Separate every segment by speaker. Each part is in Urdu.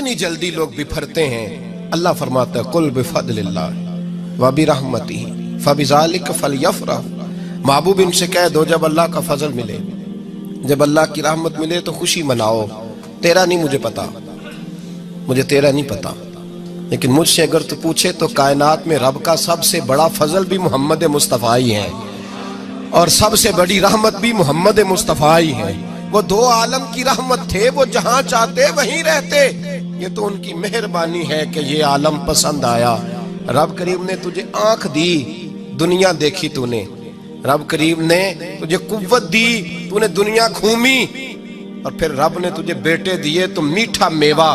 Speaker 1: اتنی جلدی لوگ بپھرتے ہیں. اللہ فرماتا ہے قل بفضللہ وبرحمتہ فبذالک فلیفرح. محبوب ان سے کہہ دو جب اللہ کا فضل ملے، جب اللہ کی رحمت ملے تو خوشی مناؤ. تیرا نہیں مجھے پتا، مجھے تیرا نہیں پتا، لیکن مجھ سے اگر تو پوچھے تو کائنات میں رب کا سب سے بڑا فضل بھی محمد مصطفیٰ ہی ہے، اور سب سے بڑی رحمت بھی محمد مصطفیٰ ہی ہے. وہ دو عالم کی رحمت تھے، وہ جہاں چاہتے وہیں رہتے. یہ تو ان کی مہربانی ہے کہ یہ عالم پسند آیا. رب کریم نے تجھے آنکھ دی، دنیا دیکھی تو نے. رب کریم نے تجھے قوت دی، تو نے دنیا گھومی. اور پھر رب نے تجھے بیٹے دیے تو میٹھا میوہ،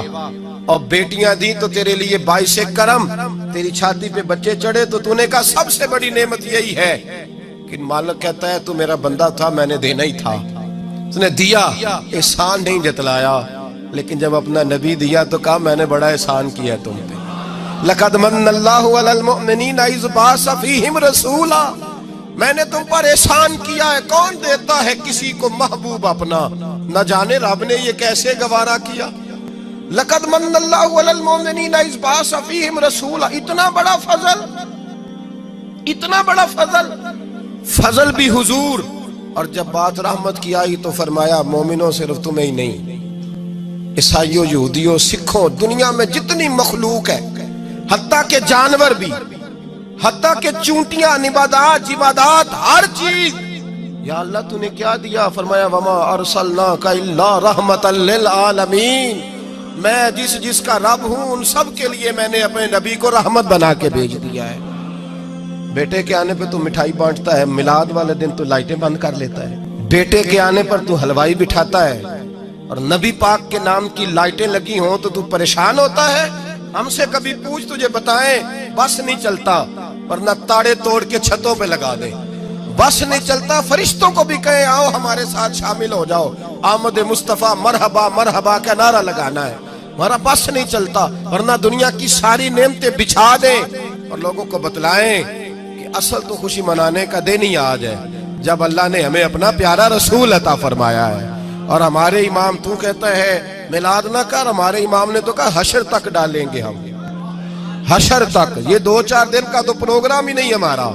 Speaker 1: اور بیٹیاں دی تو تیرے لیے باعث کرم. تیری چھاتی پہ بچے چڑھے تو نے کہا سب سے بڑی نعمت یہی ہے. کہ مالک کہتا ہے تو میرا بندہ تھا، میں نے دینا ہی تھا. اس نے دیا، احسان نہیں جتلایا. لیکن جب اپنا نبی دیا تو کہا میں نے بڑا احسان کیا تم پہ. لقد من اللہ علی المؤمنین اذ بعث فیہم رسولا. میں نے تم پر احسان کیا ہے. کون دیتا ہے کسی کو محبوب اپنا؟ نہ جانے رب نے یہ کیسے گوارا کیا. لقد من اللہ علی المؤمنین اذ بعث فیہم رسولا. اتنا بڑا فضل، اتنا بڑا فضل. فضل بھی حضور. اور جب بات رحمت کی آئی تو فرمایا مومنوں صرف تمہیں ہی نہیں، عیسائیوں، یہودیوں، سکھوں، دنیا میں جتنی مخلوق ہے، حتیٰ کہ جانور بھی، حتیٰ کہ چونٹیاں، نباتات، جمادات، ہر چیز. یا اللہ تو نے کیا دیا؟ فرمایا وما ارسلناک الا رحمتا للعالمین. میں جس کا رب ہوں ان سب کے لیے میں نے اپنے نبی کو رحمت بنا کے بھیج دیا ہے. بیٹے کے آنے پہ تو مٹھائی بانٹتا ہے، میلاد والے دن تو لائٹیں بند کر لیتا ہے. بیٹے کے آنے پر تو حلوائی بٹھاتا ہے، اور نبی پاک کے نام کی لائٹیں لگی ہوں تو پریشان ہوتا ہے. ہم سے کبھی پوچھ تجھے بتائیں بس نہیں چلتا، ورنہ تاڑے توڑ کے چھتوں پہ لگا دیں. بس نہیں چلتا، فرشتوں کو بھی کہیں آؤ ہمارے ساتھ شامل ہو جاؤ، آمد مصطفیٰ مرحبا مرحبا کا نعرہ لگانا ہے. ہمارا بس نہیں چلتا، ورنہ دنیا کی ساری نعمتیں بچھا دیں اور لوگوں کو بتلائیں کہ اصل تو خوشی منانے کا دن ہی آج ہے جب اللہ نے ہمیں اپنا پیارا رسول عطا فرمایا ہے. اور ہمارے امام تو کہتا ہے میلاد نہ کر، ہمارے امام نے تو کہا حشر تک ڈالیں گے ہم، حشر تک. یہ 2-4 دن کا تو پروگرام ہی نہیں ہمارا.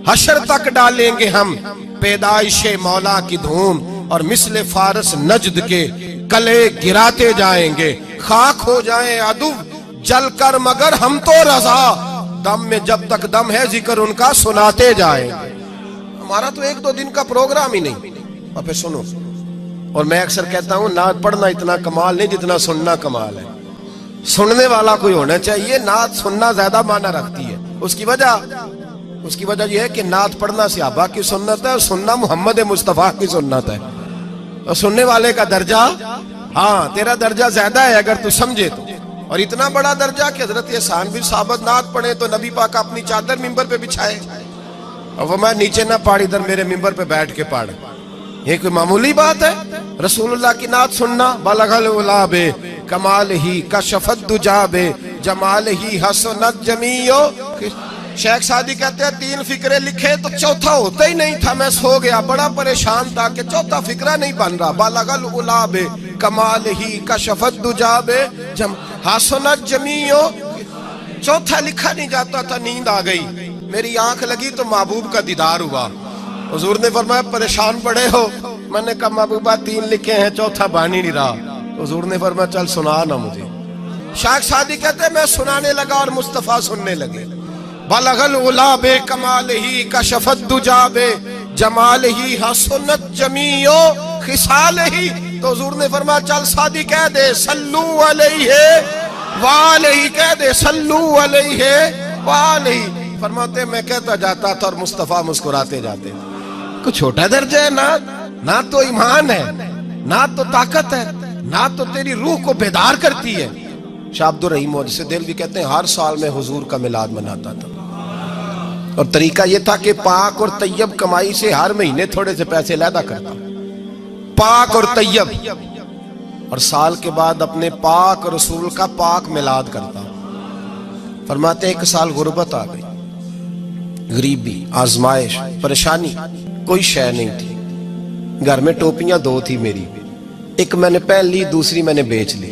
Speaker 1: حشر تک ڈالیں گے ہم پیدائش مولا کی دھوم، اور مثل فارس نجد کے کلے گراتے جائیں گے. خاک ہو جائیں عدو جل کر مگر ہم تو رضا، دم میں جب تک دم ہے ذکر ان کا سناتے جائیں گے. ہمارا تو 1-2 دن کا پروگرام ہی نہیں. اور پھر سنو، اور میں اکثر کہتا ہوں نعت پڑھنا اتنا کمال نہیں جتنا سننا کمال ہے. سننے والا کوئی ہونا چاہیے. نعت سننا زیادہ معنی رکھتی ہے. اس کی وجہ یہ ہے کہ نعت پڑھنا صحابہ کی سنت ہے، اور سننا محمد مصطفیٰ کی سنت ہے. اور سننے والے کا درجہ، ہاں تیرا درجہ زیادہ ہے اگر تو سمجھے تو. اور اتنا بڑا درجہ کہ حضرت احسان بن ثابت نعت پڑھے تو نبی پاک اپنی چادر ممبر پہ بچھائے اور وہ میں نیچے نہ پاڑ، ادھر میرے ممبر پہ بیٹھ کے پاڑ. یہ کوئی معمولی بات ہے؟ رسول اللہ کی نعت سننا. بلغ العلا بے کمال ہی کشفت دجا بے جمال ہی حسنت جمیع. شیخ سعدی کہتے ہیں 3 فقرے لکھے تو چوتھا ہوتا ہی نہیں تھا. میں سو گیا، بڑا پریشان تھا کہ چوتھا فقرہ نہیں بن رہا. بلغ العلا بے کمال ہی کشفت دجا بے حسنت جمیع. چوتھا لکھا نہیں جاتا تھا. نیند آ گئی، میری آنکھ لگی تو محبوب کا دیدار ہوا. حضور نے فرمایا پریشان پڑے ہو؟ میں نے کہا محبوبہ 3 لکھے ہیں، چوتھا بن ہی نہیں رہا. حضور نے فرمایا چل سنا نا مجھے. شیخ سعدی کہتے ہیں میں سنانے لگا اور مصطفیٰ سننے لگے. بلغ العلا بے کمال ہی کشفت دجا بے جمال ہی حسنت جمیع خصال ہی. تو حضور نے فرمایا چل سعدی کہہ دے صلو علیہ وآلہ، کہہ دے صلو علیہ وآلہ. فرماتے میں کہتا جاتا تھا اور مصطفیٰ مسکراتے جاتے. کچھ چھوٹا درجہ ہے نہ تو ایمان ہے، نہ تو طاقت ہے، نہ تو تیری روح کو بیدار کرتی ہے. شاہ عبد الرحیم مجھ دل بھی کہتے ہیں ہر سال میں حضور کا میلاد مناتا تھا، اور طریقہ یہ تھا کہ پاک اور طیب کمائی سے ہر مہینے تھوڑے سے پیسے لیدا کرتا، پاک اور طیب، اور سال کے بعد اپنے پاک رسول کا پاک میلاد کرتا. فرماتے 1 سال غربت آ گئی، غریبی، آزمائش، پریشانی، کوئی شے نہیں تھی. گھر میں ٹوپیاں 2 تھی میری، ایک میں نے پہن لی، دوسری میں نے بیچ لی.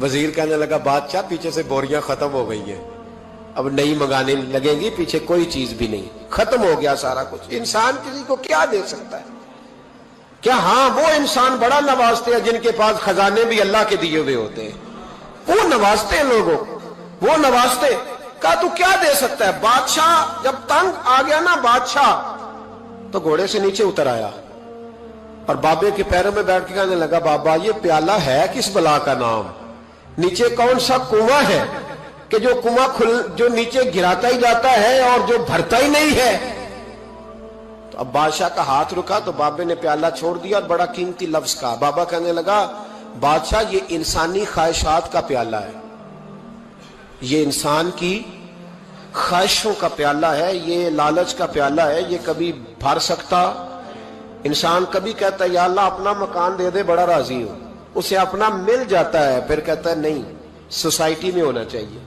Speaker 1: وزیر کہنے لگا بادشاہ پیچھے سے بوریاں ختم ہو گئی ہیں، اب نئی منگانے لگیں گی، پیچھے کوئی چیز بھی نہیں، ختم ہو گیا سارا کچھ۔ انسان کسی کو کیا دے سکتا ہے؟ کیا ہاں وہ انسان بڑا نوازتے ہیں جن کے پاس خزانے بھی اللہ کے دیے ہوئے ہوتے ہیں، وہ نوازتے ہیں لوگوں کو، وہ نوازتے۔ کہا تو کیا دے سکتا ہے؟ بادشاہ جب تنگ آ گیا نا بادشاہ، تو گھوڑے سے نیچے اتر آیا اور بابے کے پیروں میں بیٹھ کے کہنے لگا بابا یہ پیالہ ہے کس بلا کا نام؟ نیچے کون سا کنواں ہے کہ جو کنواں جو نیچے گراتا ہی جاتا ہے اور جو بھرتا ہی نہیں ہے؟ تو اب بادشاہ کا ہاتھ رکا تو بابے نے پیالہ چھوڑ دیا اور بڑا قیمتی لفظ کہا۔ بابا کہنے لگا بادشاہ یہ انسانی خواہشات کا پیالہ ہے، یہ انسان کی خواہشوں کا پیالہ ہے، یہ لالچ کا پیالہ ہے، یہ کبھی بھر سکتا؟ انسان کبھی کہتا ہے یا اللہ اپنا مکان دے دے بڑا راضی ہوں، اسے اپنا مل جاتا ہے، پھر کہتا ہے نہیں سوسائٹی میں ہونا چاہیے،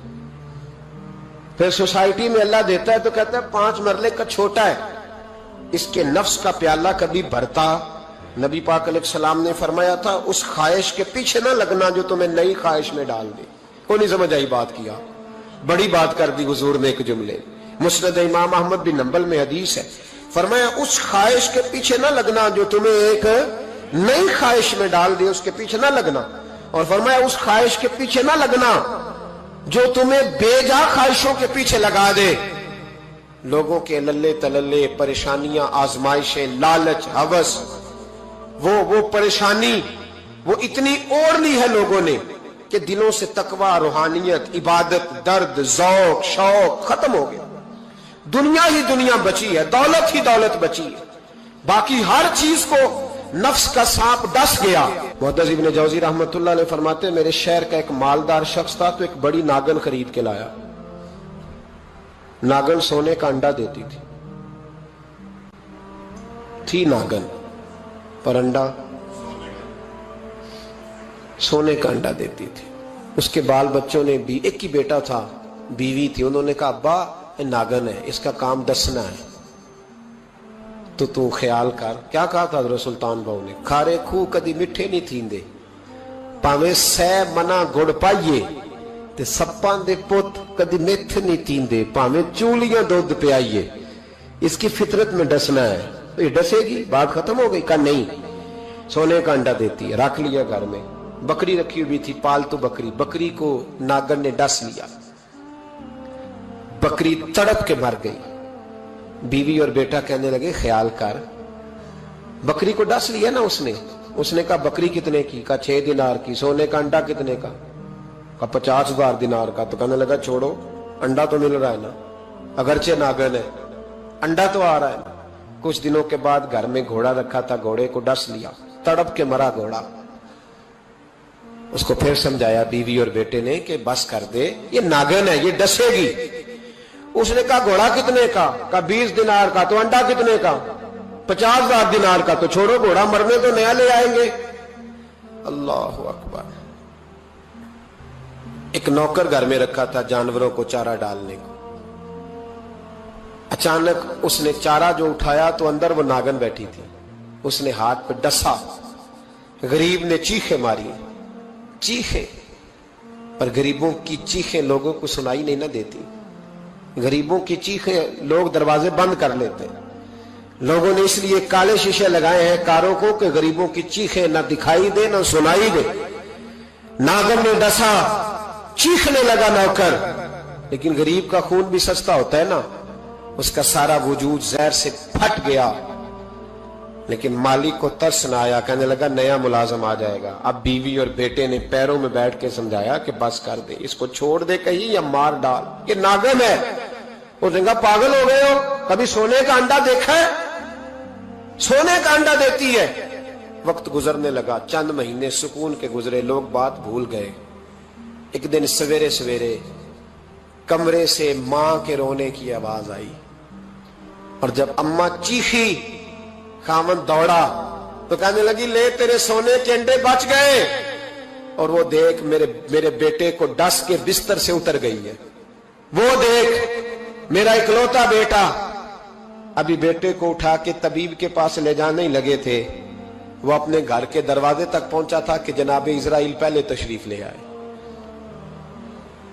Speaker 1: پھر سوسائٹی میں اللہ دیتا ہے تو کہتا ہے 5 مرلے کا چھوٹا ہے۔ اس کے نفس کا پیالہ کبھی بھرتا؟ نبی پاک علیہ السلام نے فرمایا تھا اس خواہش کے پیچھے نہ لگنا جو تمہیں نئی خواہش میں ڈال دے۔ کوئی نہیں سمجھ آئی بات کیا؟ بڑی بات کر دی حضور نے ایک جملے۔ مسند امام احمد بن حنبل میں حدیث ہے، فرمایا اس خواہش کے پیچھے نہ لگنا جو تمہیں ایک نئی خواہش میں ڈال دے، اس کے پیچھے نہ لگنا، اور فرمایا اس خواہش کے پیچھے نہ لگنا جو تمہیں بے جا خواہشوں کے پیچھے لگا دے۔ لوگوں کے للے تللے، پریشانیاں، آزمائشیں، لالچ، ہوس، وہ پریشانی وہ اتنی اوڑھ لی ہے لوگوں نے کہ دلوں سے تقوی، روحانیت، عبادت، درد، ذوق، شوق ختم ہو گیا۔ دنیا ہی دنیا بچی ہے، دولت ہی دولت بچی ہے، باقی ہر چیز کو نفس کا سانپ ڈس گیا۔ محدث ابن جوزی رحمت اللہ علیہ فرماتے ہیں میرے شہر کا ایک مالدار شخص تھا تو ایک بڑی ناگن خرید کے لایا۔ ناگن سونے کا انڈا دیتی تھی ناگن، پر انڈا سونے کا انڈا دیتی تھی۔ اس کے بال بچوں نے بھی، ایک ہی بیٹا تھا، بیوی تھی، انہوں نے کہا ابا یہ ناگن ہے، اس کا کام دسنا ہے، تو خیال کر۔ کیا کہا تھا حضرت سلطان بہو نے؟ کھارے کھو کدی مٹھے نہیں تھیندے، پاویں سہ منا گڑ پائیے تے سپاں دے پت کدی میتھ نہیں تیندے، پاویں چولیاں دودھ پیائیے، اس کی فطرت میں ڈسنا ہے۔ تو یہ ڈسے گی؟ بات ختم ہو گئی؟ کہا نہیں، سونے کا انڈا دیتی ہے۔ رکھ لیا گھر میں، بکری رکھی ہوئی تھی، پالتو بکری، بکری کو ناگن نے ڈس لیا، بکری تڑپ کے مر گئی۔ بیوی اور بیٹا کہنے لگے خیال کر، بکری کو ڈس لیا نا اس نے کہا بکری کتنے کی؟ کہا 6 دینار کی۔ سونے کا انڈا کتنے کا؟ کہا 50,000 دینار کا۔ تو کہنے لگا چھوڑو، انڈا تو مل رہا ہے نا، اگرچہ ناگن ہے، انڈا تو آ رہا ہے نا۔ کچھ دنوں کے بعد گھر میں گھوڑا رکھا تھا، گھوڑے کو ڈس لیا، تڑپ کے مرا گھوڑا۔ اس کو پھر سمجھایا بیوی اور بیٹے نے کہ بس کر دے، یہ ناگن ہے، یہ ڈسے گی۔ اس نے کہا گھوڑا کتنے کا؟ کہا 20 دینار کا۔ تو انڈا کتنے کا؟ 50,000 دینار کا۔ تو چھوڑو، گھوڑا مرنے تو نیا لے آئیں گے۔ اللہ اکبر۔ ایک نوکر گھر میں رکھا تھا جانوروں کو چارہ ڈالنے کو۔ اچانک اس نے چارہ جو اٹھایا تو اندر وہ ناگن بیٹھی تھی، اس نے ہاتھ پہ ڈسا، غریب نے چیخیں ماری، چیخیں، پر غریبوں کی چیخیں لوگوں کو سنائی نہیں نہ دیتی، غریبوں کی چیخیں لوگ دروازے بند کر لیتے ہیں۔ لوگوں نے اس لیے کالے شیشے لگائے ہیں کاروں کو کہ غریبوں کی چیخیں نہ دکھائی دے نہ سنائی دے۔ ناگن نے ڈسا، چیخنے لگا نوکر، لیکن غریب کا خون بھی سستا ہوتا ہے نا، اس کا سارا وجود زہر سے پھٹ گیا۔ لیکن مالک کو ترس نہ آیا، کہنے لگا نیا ملازم آ جائے گا۔ اب بیوی اور بیٹے نے پیروں میں بیٹھ کے سمجھایا کہ بس کر دے، اس کو چھوڑ دے کہیں یا مار ڈال، یہ ناگن ہے۔ اس نے کہا پاگل ہو گئے ہو، کبھی سونے کا انڈا دیکھا ہے؟ سونے کا انڈا دیتی ہے۔ وقت گزرنے لگا، چند مہینے سکون کے گزرے، لوگ بات بھول گئے۔ ایک دن سویرے سویرے کمرے سے ماں کے رونے کی آواز آئی، اور جب اماں چیخی خاوند دوڑا تو کہنے لگی لے تیرے سونے کے انڈے بچ گئے، اور وہ دیکھ میرے بیٹے کو ڈس کے بستر سے اتر گئی ہے، وہ دیکھ میرا اکلوتا بیٹا۔ ابھی بیٹے کو اٹھا کے طبیب کے پاس لے جانے ہی لگے تھے، وہ اپنے گھر کے دروازے تک پہنچا تھا کہ جناب اسرائیل پہلے تشریف لے آئے۔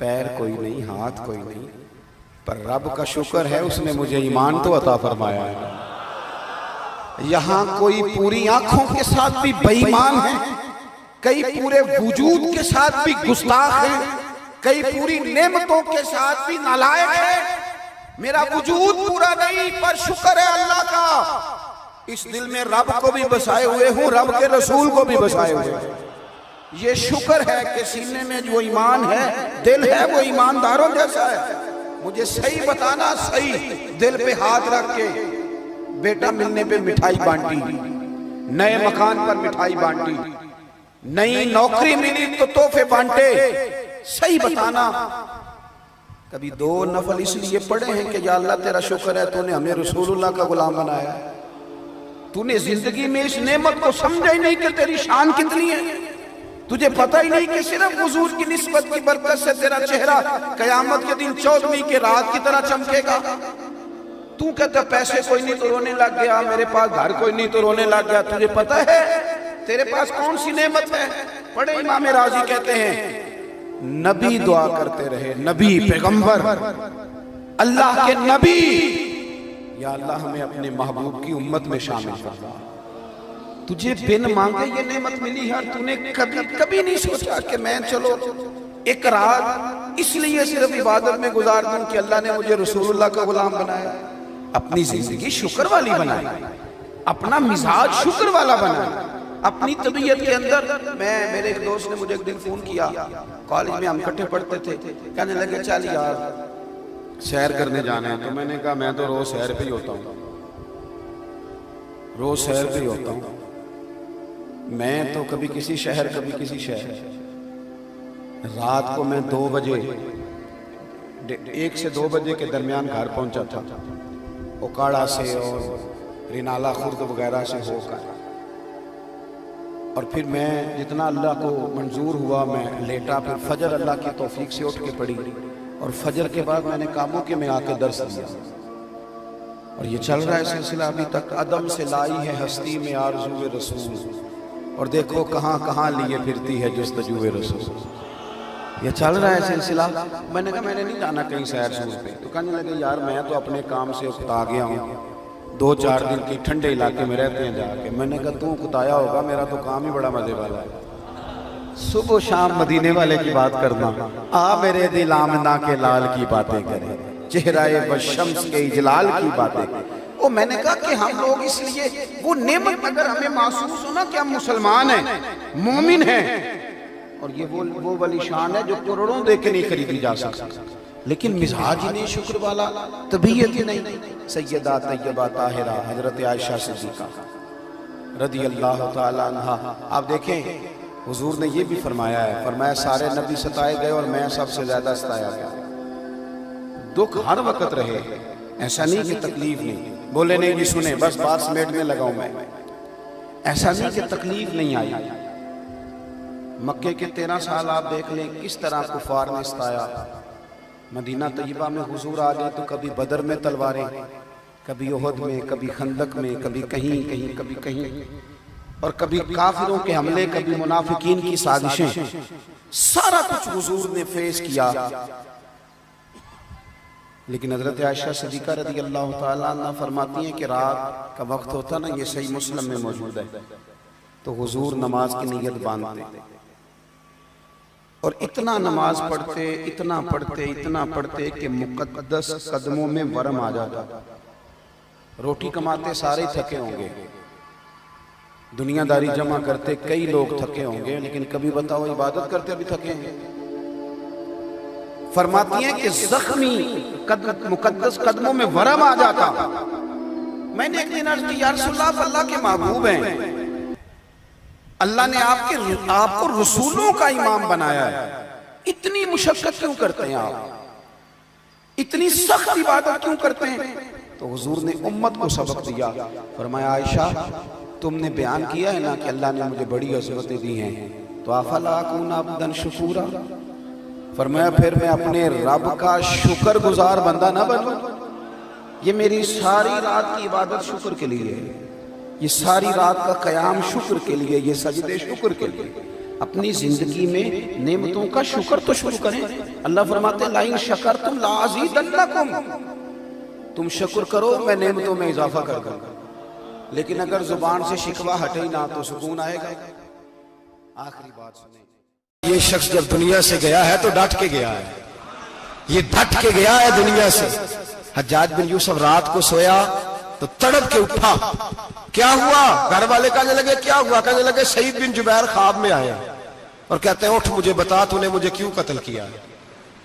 Speaker 2: پیر کوئی نہیں، ہاتھ کوئی نہیں، پر رب کا شکر ہے اس نے مجھے ایمان تو عطا فرمایا ہے۔ یہاں کوئی پوری آنکھوں کے ساتھ بھی بے ایمان ہے، کئی پورے وجود کے ساتھ بھی گستاخ ہے، کئی پوری نعمتوں کے ساتھ بھی نالائق ہے۔ میرا وجود پورا نہیں، پر شکر ہے اللہ کا، اس دل میں رب کو بھی بسائے ہوئے ہوں، رب کے رسول کو بھی بسائے ہوئے ہیں۔ یہ شکر ہے کہ سینے میں جو ایمان ہے، دل ہے وہ ایمانداروں جیسا ہے۔ مجھے صحیح بتانا، صحیح دل پہ ہاتھ رکھ کے، بیٹا ملنے پہ مٹھائی بانٹی، نئے مکان پر مٹھائی بانٹی، نئی نوکری ملی تو تحفے بانٹے، صحیح بتانا کبھی 2 نفل اس لیے پڑھے ہیں کہ یا اللہ تیرا شکر ہے تو نے ہمیں رسول اللہ کا غلام بنایا، تو نے زندگی میں اس نعمت کو سمجھا ہی نہیں کہ تیری شان کتنی ہے، تجھے پتہ ہی نہیں کہ صرف حضور کی نسبت کی برکت سے تیرا چہرہ قیامت کے دن 14ویں کے رات کی طرح چمکے گا۔ تو کہتا پیسے کوئی نہیں تو رونے لگ گیا، میرے پاس گھر کوئی نہیں تو رونے لگ گیا، تجھے پتہ ہے تیرے پاس کون سی نعمت ہے؟ پڑھے امام راضی کہتے ہیں نبی دعا کرتے رہے، نبی پیغمبر اللہ کے نبی، یا اللہ ہمیں اپنے محبوب کی امت میں شامل فرما۔ تجھے بن مانگے یہ نعمت ملی ہے، تو نے کبھی نہیں سوچا کہ میں چلو ایک رات اس لیے صرف عبادت میں گزار دوں کہ اللہ نے مجھے رسول اللہ کا غلام بنایا۔ اپنی زندگی شکر والی بنائی، اپنا مزاج شکر والا بنایا، اپنی طبیعت کے اندر۔ میرے ایک دوست نے مجھے ایک دن فون کیا، کالج میں ہم اکٹھے پڑھتے تھے، کہنے لگے چل یار سیر کرنے جانا ہے، تو میں نے کہا میں تو روز سیر پہ ہی ہوتا ہوں، روز سیر پہ ہی ہوتا ہوں، میں تو کبھی کسی شہر کبھی کسی شہر، رات کو میں 2 بجے 1 سے 2 بجے کے درمیان گھر پہنچا تھا، اوکاڑا سے اور رینالہ خرد وغیرہ سے ہو کر، اور پھر میں جتنا اللہ کو منظور ہوا میں لیٹا، پھر فجر اللہ کی توفیق سے اٹھ کے پڑھی، اور فجر کے بعد میں نے کاموں کے میں آ کے درس دیا، اور یہ چل رہا ہے سلسلہ ابھی تک۔ عدم سے لائی ہے ہستی میں آرزو رسول، اور دیکھو کہاں کہاں لیے پھرتی ہے جستجو رسول۔ یہ چل رہا ہے سلسلہ۔ میں نے کہا میں نے نہیں جانا کہیں سیر سور پہ، تو کہنے لگے یار میں تو اپنے کام سے اکتا گیا ہوں، 2-4 دن کی ٹھنڈے علاقے میں رہتے ہیں جا کے۔ میں نے کہا تو اکتایا ہوگا، میرا تو کام ہی بڑا مزے والا ہے، صبح و شام مدینے والے کی بات کرنا، آ میرے دل آمنہ کے لال کی باتیں کریں، چہرہ بشمس کے اجلال کی باتیں کریں۔ وہ میں نے کہا کہ ہم لوگ اس لیے وہ نعمت اگر ہمیں محسوس ہونا کہ ہم مسلمان ہیں، مومن ہیں، اور یہ وہ والی شان ہے جو کروڑوں دے کے نہیں خریدی جا سکتا، لیکن مزاج ہی نہیں شکر والا، طبیعت ہی نہیں۔ سیدہ طیبہ طاہرہ حضرت عائشہ صدیقہ رضی اللہ تعالی عنہ، آپ دیکھیں حضور نے یہ بھی فرمایا ہے، فرمایا سارے نبی ستائے گئے اور میں سب سے زیادہ ستایا گیا۔ دکھ ہر وقت رہے، ایسا نہیں کہ تکلیف نہیں، بولے نہیں جی سنیں بس بات سمیٹنے لگاؤں میں، ایسا نہیں کہ تکلیف نہیں آئی۔ مکے کے 13 سال آپ دیکھ لیں کس طرح کفار نے ستایا۔ مدینہ طیبہ میں حضور آ گئے تو کبھی بدر میں تلواریں، کبھی احد میں، کبھی خندق میں، کبھی کہیں کہیں کبھی کہیں، اور کبھی کافروں کے حملے، کبھی منافقین کی سازشیں، سارا کچھ حضور نے فیس کیا۔ لیکن حضرت عائشہ صدیقہ رضی اللہ تعالیٰ عنہ فرماتی ہیں کہ رات کا وقت ہوتا نا، یہ صحیح مسلم میں موجود ہے، تو حضور نماز کی نیت باندھتے اور اتنا نماز پڑھتے، اتنا پڑھتے، اتنا پڑھتے کہ مقدس قدموں میں ورم آ جاتا۔ روٹی کماتے سارے تھکے ہوں گے، دنیا داری جمع کرتے کئی لوگ تھکے ہوں گے، لیکن کبھی بتاؤ عبادت کرتے بھی تھکے ہیں۔ فرماتی ہیں کہ زخمی مقدس قدموں میں ورم آ جاتا۔ میں نے ایک دن عرض کی یا رسول اللہ، اللہ کے محبوب ہیں، اللہ نے آپ کو رسولوں کا امام بنایا ہے، اتنی مشقت کیوں کرتے ہیں آپ، اتنی سخت عبادت کیوں کرتے ہیں؟ تو حضور نے امت کو سبق دیا، فرمایا عائشہ تم نے بیان کیا ہے نا کہ اللہ نے مجھے بڑی عظمتیں دی ہیں، تو افلا اکون عبدا شکورا، فرمایا پھر میں اپنے رب کا شکر گزار بندہ نہ بنوں؟ یہ میری ساری رات کی عبادت شکر کے لیے ہے، یہ ساری رات کا قیام شکر کے لیے، یہ سجدے شکر کے لیے، اپنی زندگی میں نعمتوں کا شکر تو شروع کریں. اللہ فرماتے ہیں لَإِن شَكَرْتُمْ لَأَزِيدَنَّكُمْ، تم شکر کرو میں نعمتوں میں اضافہ کر دوں گا. لیکن اگر زبان سے شکوہ ہٹے نہ تو سکون آئے گا. آخری بات سنیں.
Speaker 1: یہ شخص جب دنیا سے گیا ہے تو ڈٹ کے گیا ہے، یہ ڈٹ کے گیا ہے دنیا سے. حجاج بن یوسف رات کو سویا تو تڑپ کے اٹھا. کیا ہوا؟ گھر والے کہنے لگے کیا ہوا؟ کہنے لگے سعید بن جبیر خواب میں آیا اور کہتے ہیں اٹھ مجھے بتا تو نے مجھے کیوں قتل کیا،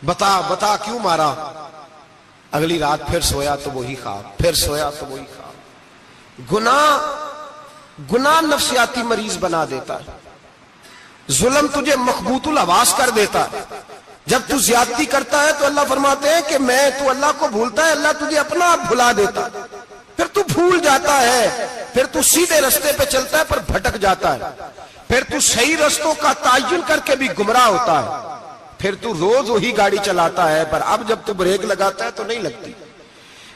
Speaker 1: بتا کیوں مارا. اگلی رات پھر سویا تو وہی خواب، پھر سویا تو وہی خواب. گناہ نفسیاتی مریض بنا دیتا ہے. ظلم تجھے مخبوط الحواس کر دیتا ہے. جب تو زیادتی کرتا ہے تو اللہ فرماتے ہیں کہ تو اللہ کو بھولتا ہے، اللہ تجھے اپنا آپ بھلا دیتا ہے. پھر تو بھول جاتا ہے، پھر تو سیدھے رستے پہ چلتا ہے پر بھٹک جاتا ہے. پھر تو صحیح رستوں کا تعین کر کے بھی گمراہ ہوتا ہے. پھر تو روز وہی گاڑی چلاتا ہے پر اب جب تو بریک لگاتا ہے تو نہیں لگتی.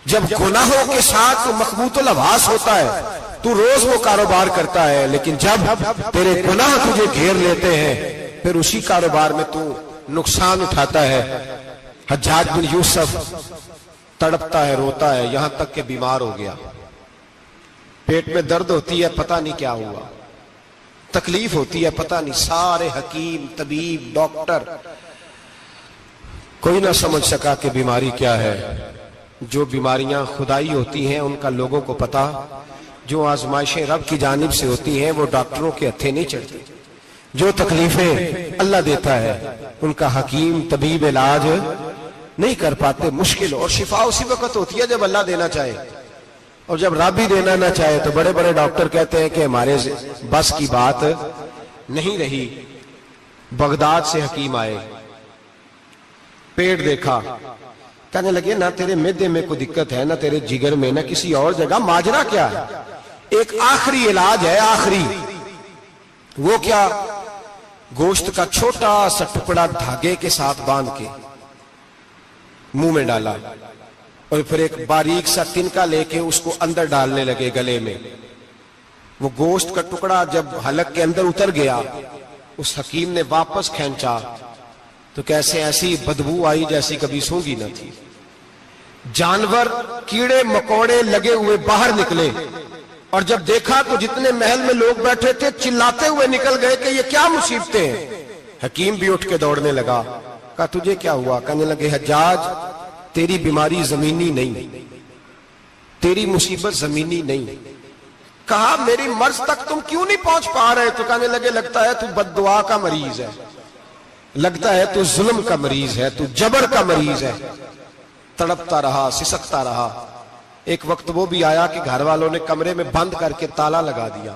Speaker 1: جب گناہوں کے ساتھ تو مخبوط الحواس ہوتا ہے تو روز وہ کاروبار کرتا ہے، لیکن جب تیرے گناہ تجھے گھیر لیتے ہیں پھر اسی کاروبار میں تو نقصان اٹھاتا ہے. حجاج بن یوسف تڑپتا ہے، روتا ہے، یہاں تک کہ بیمار ہو گیا. پیٹ میں درد ہوتی ہے، پتہ نہیں کیا ہوا. تکلیف ہوتی ہے، پتہ نہیں. سارے حکیم، طبیب، ڈاکٹر کوئی نہ سمجھ سکا کہ بیماری کیا ہے. جو بیماریاں خدائی ہوتی ہیں ان کا لوگوں کو پتا، جو آزمائشیں رب کی جانب سے ہوتی ہیں وہ ڈاکٹروں کے ہتھے نہیں چڑھتی. جو تکلیفیں اللہ دیتا ہے ان کا حکیم طبیب علاج نہیں کر پاتے. مشکل اور شفا اسی وقت ہوتی ہے جب اللہ دینا چاہے، اور جب رب ہی دینا نہ چاہے تو بڑے بڑے ڈاکٹر کہتے ہیں کہ ہمارے بس کی بات نہیں رہی. بغداد سے حکیم آئے، پیٹ دیکھا، کہنے لگے نہ تیرے معدے میں کوئی دقت ہے، نہ تیرے جگر میں، نہ کسی اور جگہ. ماجرا کیا ہے؟ ایک آخری علاج ہے، آخری. وہ کیا؟ گوشت کا چھوٹا سا ٹکڑا دھاگے کے ساتھ باندھ کے منہ میں ڈالا اور پھر ایک باریک سا تنکا لے کے اس کو اندر ڈالنے لگے گلے میں. وہ گوشت کا ٹکڑا جب حلق کے اندر اتر گیا اس حکیم نے واپس کھینچا تو کیسے ایسی بدبو آئی جیسی کبھی سونگی نہ تھی. جانور کیڑے مکوڑے لگے ہوئے باہر نکلے اور جب دیکھا تو جتنے محل میں لوگ بیٹھے تھے چلاتے ہوئے نکل گئے کہ یہ کیا مصیبتیں ہیں. حکیم بھی اٹھ کے دوڑنے لگا. کہا تجھے کیا ہوا؟ کہنے لگے حجاج تیری بیماری زمینی نہیں، تیری مصیبت زمینی نہیں. کہا میری مرض تک تم کیوں نہیں پہنچ پا رہے؟ تو کہنے لگے لگتا ہے تو بد دعا کا مریض ہے، لگتا ہے تو ظلم کا مریض ہے، تو جبر کا مریض ہے. تڑپتا رہا، سسکتا رہا. ایک وقت وہ بھی آیا کہ گھر والوں نے کمرے میں بند کر کے تالا لگا دیا،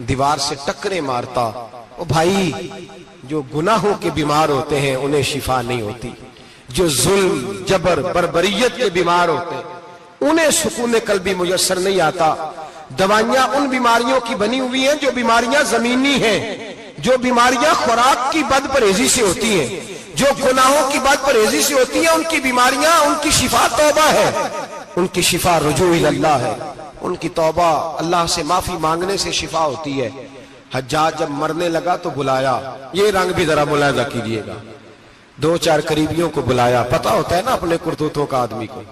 Speaker 1: دیوار سے ٹکرے مارتا. او بھائی، جو گناہوں کے بیمار ہوتے ہیں انہیں شفا نہیں ہوتی. جو ظلم، جبر، بربریت کے بیمار ہوتے ہیں انہیں سکون قلبی میسر نہیں آتا. دوائیاں ان بیماریوں کی بنی ہوئی ہیں جو بیماریاں زمینی ہیں، جو بیماریاں خوراک کی بد پرہیزی سے ہوتی ہیں، جو گناہوں کی بد پرہیزی سے ہوتی ہیں. ان کی بیماریاں، ان کی شفا توبہ ہے، ان کی شفا رجوع اللہ ہے. ان کی توبہ، اللہ سے معافی مانگنے سے شفا ہوتی ہے. حجاج جب مرنے لگا تو بلایا. یہ رنگ بھی ذرا ملاحظہ کیجئے گا. 2-4 قریبیوں کو بلایا. پتا ہوتا ہے نا اپنے کرتوتوں کا آدمی کو،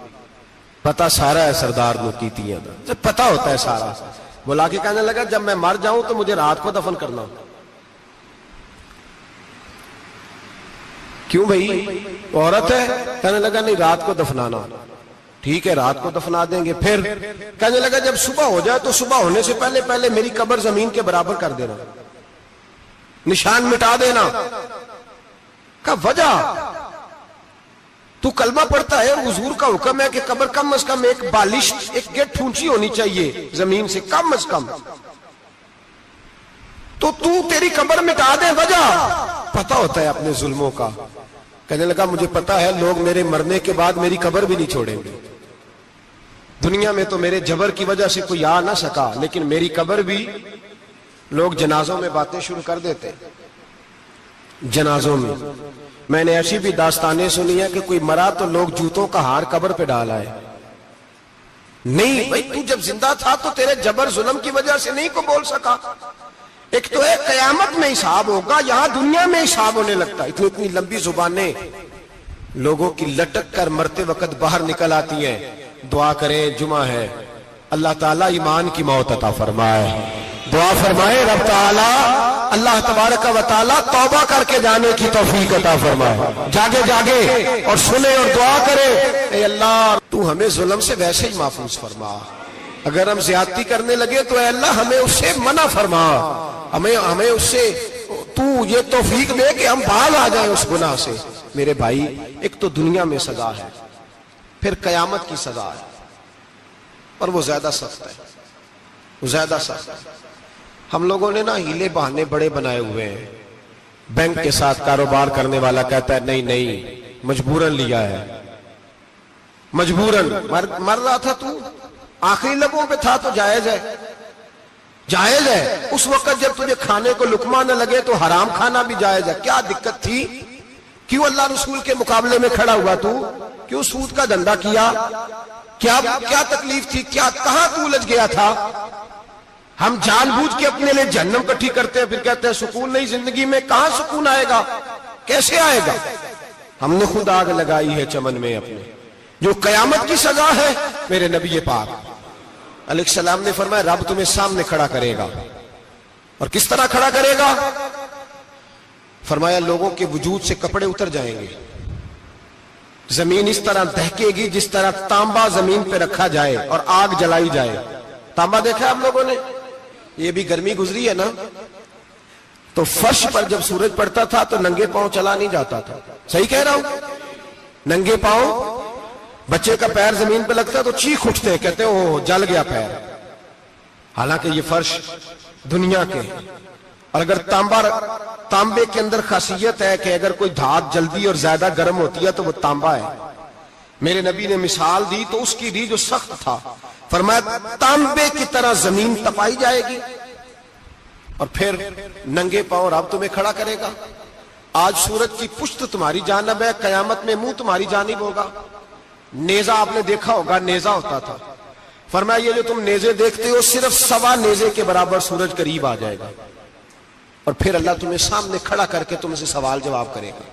Speaker 1: پتا سارا ہے سردار نوکیتیاں دا، پتا ہوتا ہے سارا. بلا کے کہنے لگا جب میں مر جاؤں تو مجھے رات کو دفن کرنا. کیوں بھائی عورت ہے؟ کہنے لگا نہیں رات کو دفنانا. ٹھیک ہے رات کو دفنا دیں گے. پھر کہنے لگا جب صبح ہو جائے تو صبح ہونے سے پہلے پہلے میری قبر زمین کے برابر کر دینا، نشان مٹا دینا. کہا وجہ؟ تو کلمہ پڑھتا ہے، حضور کا حکم ہے کہ قبر کم از کم ایک بالش، ایک گیٹ اونچی ہونی چاہیے زمین سے کم از کم. تو تیری قبر مٹا دے. وجہ؟ پتا ہوتا ہے اپنے ظلموں کا. کہنے لگا مجھے پتا ہے لوگ میرے مرنے کے بعد میری قبر بھی نہیں چھوڑیں گے. دنیا میں تو میرے جبر کی وجہ سے کوئی آ نہ سکا، لیکن میری قبر بھی لوگ جنازوں میں باتیں شروع کر دیتے. جنازوں میں نے ایسی بھی داستانیں سنی ہیں کہ کوئی مرا تو لوگ جوتوں کا ہار قبر پہ ڈال آئے. نہیں بھائی، تو جب زندہ تھا تو تیرے جبر ظلم کی وجہ سے نہیں کو بول سکا. ایک تو ہے قیامت میں حساب ہوگا، یہاں دنیا میں حساب ہونے لگتا ہے. اتنی لمبی زبانیں لوگوں کی لٹک کر مرتے وقت باہر نکل آتی ہیں. دعا کریں، جمعہ ہے، اللہ تعالیٰ ایمان کی موت عطا فرمائے. دعا فرمائے رب تعالیٰ، اللہ تبارک و تعالیٰ توبہ کر کے جانے کی توفیق عطا فرمائے. جاگے جاگے اور سنے اور دعا کرے، اے اللہ تو ہمیں ظلم سے ویسے ہی محفوظ فرما. اگر ہم زیادتی کرنے لگے تو اے اللہ ہمیں اس سے منع فرما، ہمیں اس سے تو یہ توفیق دے کہ ہم باز آ جائیں اس گناہ سے. میرے بھائی، ایک تو دنیا میں سزا ہے، پھر قیامت کی سزا ہے، اور وہ زیادہ سخت ہے، وہ زیادہ سخت ہے. ہم لوگوں نے نا ہیلے بہانے بڑے بنائے ہوئے ہیں. بینک کے ساتھ کاروبار کرنے والا کہتا ہے نہیں نہیں مجبوراً لیا ہے، مجبوراً. مر رہا تھا تو آخری لبوں پہ تھا تو جائز ہے، جائز ہے. اس وقت جب تجھے کھانے کو لقمہ نہ لگے تو حرام کھانا بھی جائز ہے. کیا دقت تھی؟ کیوں اللہ رسول کے مقابلے میں کھڑا ہوا تو؟ کیوں سود کا دھندا کیا؟ کیا تکلیف تھی؟ کہاں تو الجھ گیا تھا؟ ہم جان بوجھ کے اپنے لیے جہنم کٹھی کرتے ہیں، پھر کہتے ہیں سکون نہیں زندگی میں. کہاں سکون آئے گا؟ کیسے آئے گا؟ ہم نے خود آگ لگائی ہے چمن میں اپنے. جو قیامت کی سزا ہے، میرے نبی پاک علیہ السلام نے فرمایا رب تمہیں سامنے کھڑا کرے گا. اور کس طرح کھڑا کرے گا؟ فرمایا لوگوں کے وجود سے کپڑے اتر جائیں گے، زمین اس طرح دہکے گی جس طرح تانبا زمین پہ رکھا جائے اور آگ جلائی جائے. تانبا دیکھا آپ لوگوں نے؟ یہ بھی گرمی گزری ہے نا، تو فرش پر جب سورج پڑتا تھا تو ننگے پاؤں چلا نہیں جاتا تھا. صحیح کہہ رہا ہوں؟ ننگے پاؤں، بچے کا پیر زمین پہ لگتا تو چیخ اٹھتے ہیں، کہتے ہیں اوہ جل گیا پیر. حالانکہ یہ فرش دنیا کے. اور اگر تانبے کے اندر خاصیت ہے کہ اگر کوئی دھات جلدی اور زیادہ گرم ہوتی ہے تو وہ تانبا ہے. میرے نبی نے مثال دی تو اس کی دی جو سخت تھا، فرمایا تانبے کی طرح زمین تپائی جائے گی اور پھر ننگے پاؤں رب تمہیں کھڑا کرے گا. آج سورج کی پشت تمہاری جانب ہے، قیامت میں منہ تمہاری جانب ہوگا. نیزہ آپ نے دیکھا ہوگا، نیزہ ہوتا تھا. فرمایا یہ جو تم نیزے دیکھتے ہو صرف 1.25 نیزے کے برابر سورج قریب آ جائے گا، اور پھر اللہ تمہیں سامنے کھڑا کر کے تم سے سوال جواب کرے گا.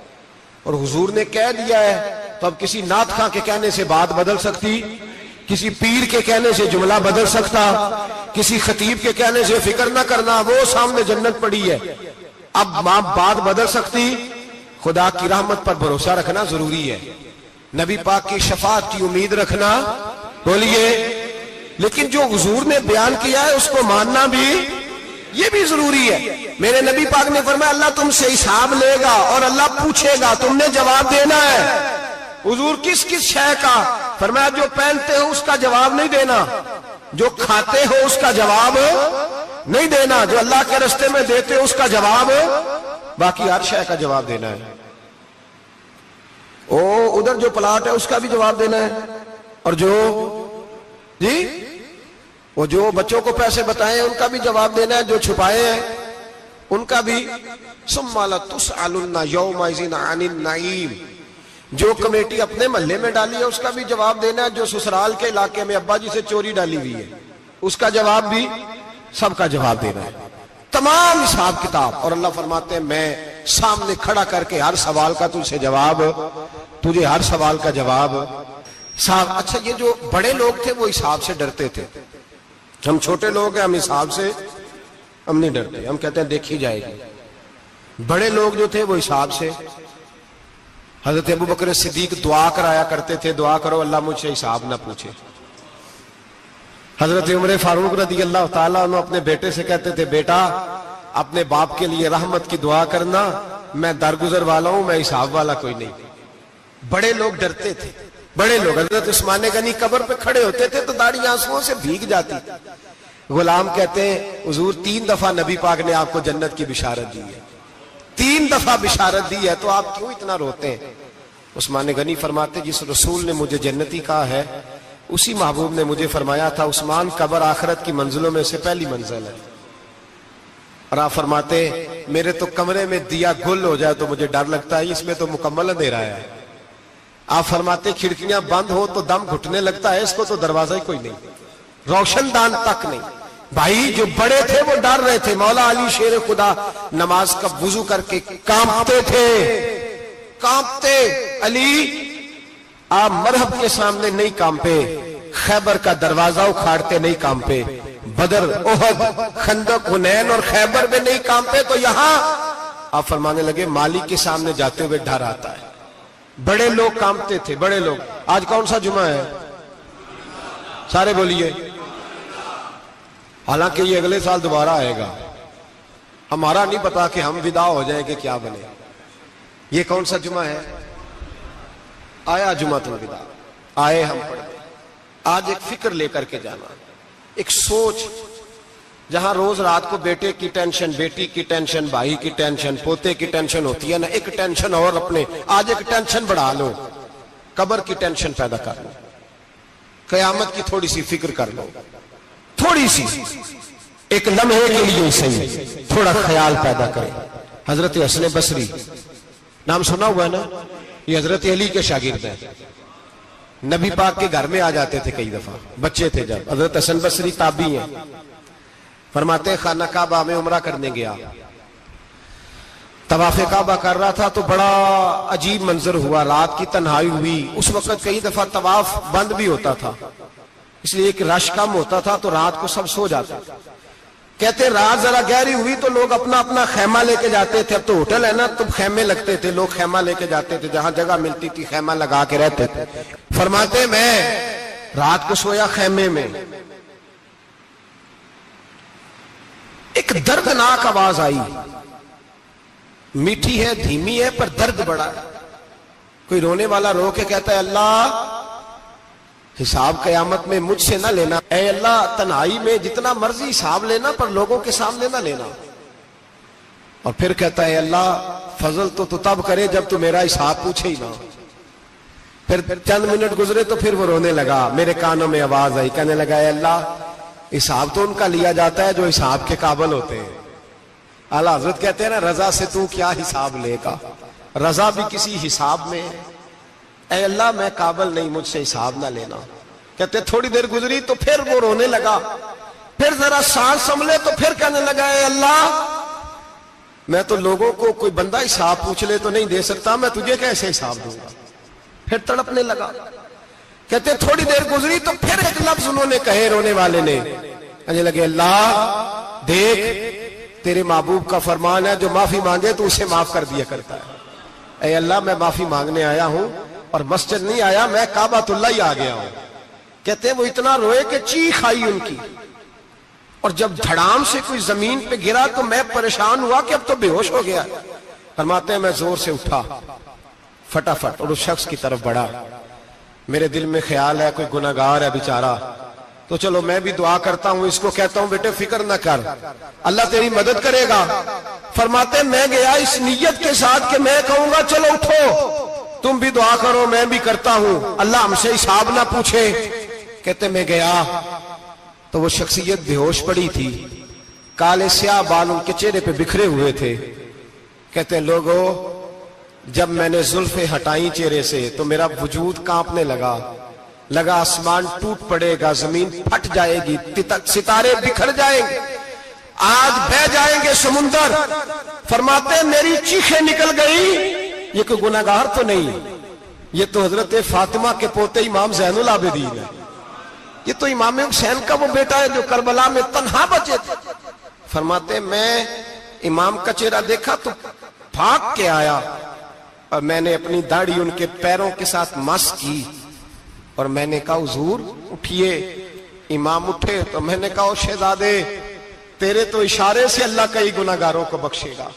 Speaker 1: اور حضور نے کہہ دیا ہے تو اب کسی نعت خواں کے کہنے سے بات بدل سکتی، کسی پیر کے کہنے سے جملہ بدل سکتا، کسی خطیب کے کہنے سے فکر نہ کرنا وہ سامنے جنت پڑی ہے، اب بات بدل سکتی. خدا کی رحمت پر بھروسہ رکھنا ضروری ہے، نبی پاک کی شفاعت کی امید رکھنا. بولیے. لیکن جو حضور نے بیان کیا ہے اس کو ماننا بھی یہ بھی ضروری ہے. میرے نبی پاک نے فرمایا اللہ تم سے حساب لے گا اور اللہ پوچھے گا، تم نے جواب دینا ہے. حضور کس کس شے کا؟ فرمایا جو پہنتے ہو اس کا جواب نہیں دینا، جو کھاتے ہو اس کا جواب نہیں دینا، جو اللہ کے رستے میں دیتے ہو اس کا جواب، باقی ہر شے کا جواب دینا ہے. ادھر جو پلاٹ ہے اس کا بھی جواب دینا ہے، اور وہ جو بچوں کو پیسے بتائے ان کا بھی جواب دینا ہے، جو چھپائے ہیں ان کا بھی. ثم لتسألن یومئذ عن النعیم. جو کمیٹی اپنے محلے میں ڈالی ہے اس کا بھی جواب دینا ہے، جو سسرال کے علاقے میں ابا جی سے چوری ڈالی ہوئی ہے اس کا جواب بھی، سب کا جواب دینا ہے، تمام حساب کتاب. اور اللہ فرماتے ہیں میں سامنے کھڑا کر کے ہر سوال کا تجھے ہر سوال کا جواب. اچھا یہ جو بڑے لوگ تھے وہ حساب سے ڈرتے تھے، ہم چھوٹے لوگ ہیں ہم حساب سے ہم نہیں ڈرتے، ہم کہتے ہیں دیکھی جائے گی. بڑے لوگ جو تھے وہ حساب سے. حضرت ابو بکر صدیق دعا کرایا کرتے تھے، دعا کرو اللہ مجھ سے حساب نہ پوچھے. حضرت عمر فاروق رضی اللہ تعالیٰ عنہ اپنے بیٹے سے کہتے تھے بیٹا اپنے باپ کے لیے رحمت کی دعا کرنا، میں درگزر والا ہوں، میں حساب والا کوئی نہیں. بڑے لوگ ڈرتے تھے، بڑے لوگ. حضرت عثمان غنی قبر پہ کھڑے ہوتے تھے تو داڑھی آنسوؤں سے بھیگ جاتی. غلام کہتے ہیں حضور 3 دفعہ نبی پاک نے آپ کو جنت کی بشارت دی ہے، 3 دفعہ بشارت دی ہے، تو آپ کیوں اتنا روتے ہیں؟ عثمان غنی فرماتے جس رسول نے مجھے جنتی کہا ہے اسی محبوب نے مجھے فرمایا تھا عثمان قبر آخرت کی منزلوں میں سے پہلی منزل ہے. اور آپ فرماتے میرے تو کمرے میں دیا گل ہو جائے تو مجھے ڈر لگتا ہے، اس میں تو مکمل اندھیرا ہے. آپ فرماتے کھڑکیاں بند ہو تو دم گھٹنے لگتا ہے، اس کو تو دروازہ ہی کوئی نہیں، روشن دان تک نہیں. بھائی جو بڑے تھے وہ ڈر رہے تھے. مولا علی شیر خدا نماز کا وضو کر کے کانپتے تھے, کانپتے. علی آپ مرحب کے سامنے نہیں کانپے, خیبر کا دروازہ اکھاڑتے نہیں کانپے, بدر احد خندق حنین اور خیبر میں نہیں کانپے, تو یہاں آپ فرمانے لگے مالک کے سامنے جاتے ہوئے ڈر آتا ہے. بڑے لوگ کانپتے تھے, بڑے لوگ. آج کون سا جمعہ ہے؟ سارے بولیے. حالانکہ یہ اگلے سال دوبارہ آئے گا, ہمارا نہیں پتا کہ ہم ودا ہو جائیں کہ کیا بنے. یہ کون سا جمعہ ہے؟ آیا جمعۃ الوداع, آئے ہم پڑھتے. آج ایک فکر لے کر کے جانا, ایک سوچ, جہاں روز رات کو بیٹے کی ٹینشن, بیٹی کی ٹینشن, بھائی کی ٹینشن, پوتے کی ٹینشن ہوتی ہے نا, ایک ٹینشن اور اپنے آج ایک ٹینشن بڑھا لو, قبر کی ٹینشن پیدا کر لو, قیامت کی تھوڑی سی فکر کر لو, تھوڑی سی, ایک لمحے کے لیے صحیح تھوڑا خیال پیدا کرے. حضرت حسن بصری نام سنا ہوا ہے نا, یہ حضرت علی کے شاگرد ہیں. نبی پاک کے گھر میں آ جاتے تھے کئی دفعہ, بچے تھے جب. حضرت حسن بصری تابعی ہیں. فرماتے ہیں خانہ کعبہ میں عمرہ کرنے گیا, طواف کعبہ کر رہا تھا تو بڑا عجیب منظر ہوا, رات کی تنہائی ہوئی. اس وقت کئی دفعہ طواف بند بھی ہوتا تھا, اس لیے کہ رش کم ہوتا تھا تو رات کو سب سو جاتے. کہتے رات ذرا گہری ہوئی تو لوگ اپنا اپنا خیمہ لے کے جاتے تھے. اب تو ہوٹل ہے نا, تو خیمے لگتے تھے, لوگ خیمہ لے کے جاتے تھے, جہاں جگہ ملتی تھی خیمہ لگا کے رہتے تھے. فرماتے میں رات کو سویا خیمے میں, ایک دردناک آواز آئی, میٹھی ہے, دھیمی ہے, پر درد بڑا ہے. کوئی رونے والا رو کے کہتا ہے اللہ حساب قیامت میں مجھ سے نہ لینا, اے اللہ تنہائی میں جتنا مرضی حساب لینا پر لوگوں کے سامنے نہ لینا. اور پھر کہتا ہے اللہ فضل تو تب کرے جب تو میرا حساب پوچھے ہی نہ. پھر چند منٹ گزرے تو پھر وہ رونے لگا, میرے کانوں میں آواز آئی, کہنے لگا اے اللہ حساب تو ان کا لیا جاتا ہے جو حساب کے قابل ہوتے ہیں. اعلیٰ حضرت کہتے ہیں نا رضا سے تو کیا حساب لے گا, رضا بھی کسی حساب میں ہے. اے اللہ میں قابل نہیں, مجھ سے حساب نہ لینا. کہتے تھوڑی دیر گزری تو پھر وہ رونے لگا, پھر ذرا سانس سنبھلے تو پھر کہنے لگا اے اللہ میں تو لوگوں کو کوئی بندہ حساب پوچھ لے تو نہیں دے سکتا, میں تجھے کیسے حساب دوں گا. پھر تڑپنے لگا. کہتے تھوڑی دیر گزری تو پھر ایک لفظ انہوں نے کہے, رونے والے نے, کہنے لگے اللہ دیکھ تیرے محبوب کا فرمان ہے جو معافی مانگے تو اسے معاف کر دیا کرتا ہے. اے اللہ میں معافی مانگنے آیا ہوں اور مسجد نہیں آیا, میں کعبۃ اللہ ہی آ گیا ہوں. کہتے ہیں وہ اتنا روئے کہ چیخ آئی ان کی, اور جب دھڑام سے کوئی زمین پہ گرا تو میں پریشان ہوا کہ اب تو بے ہوش ہو گیا. فرماتے ہیں میں زور سے اٹھا فٹافٹ اور اس شخص کی طرف بڑھا. میرے دل میں خیال ہے کوئی گناہگار ہے بیچارہ, تو چلو میں بھی دعا کرتا ہوں, اس کو کہتا ہوں بیٹے فکر نہ کر, اللہ تیری مدد کرے گا. فرماتے میں گیا اس نیت کے ساتھ کہ میں کہوں گا چلو اٹھو تم بھی دعا کرو, میں بھی کرتا ہوں, اللہ ہم سے حساب نہ پوچھے. کہتے میں گیا تو وہ شخصیت بے ہوش پڑی تھی, کالے سیاہ بال ان کے چہرے پہ بکھرے ہوئے تھے. کہتے ہیں لوگوں جب میں نے زلفیں ہٹائیں چہرے سے تو میرا وجود کانپنے لگا آسمان ٹوٹ پڑے گا, زمین پھٹ جائے گی, ستارے بکھر جائیں گے, آج بہ جائیں گے سمندر. فرماتے ہیں میری چیخیں نکل گئی. یہ کوئی گناہگار تو نہیں, یہ تو حضرت فاطمہ کے پوتے امام زین العابدین ہے, یہ تو امام حسین کا وہ بیٹا ہے جو کربلا میں تنہا بچے تھے. فرماتے ہیں میں امام کا چہرہ دیکھا تو بھاگ کے آیا اور میں نے اپنی داڑھی ان کے پیروں کے ساتھ مس کی اور میں نے کہا حضور اٹھیے. امام اٹھے تو میں نے کہا شہزادے تیرے تو اشارے سے اللہ کئی گناہگاروں کو بخشے گا,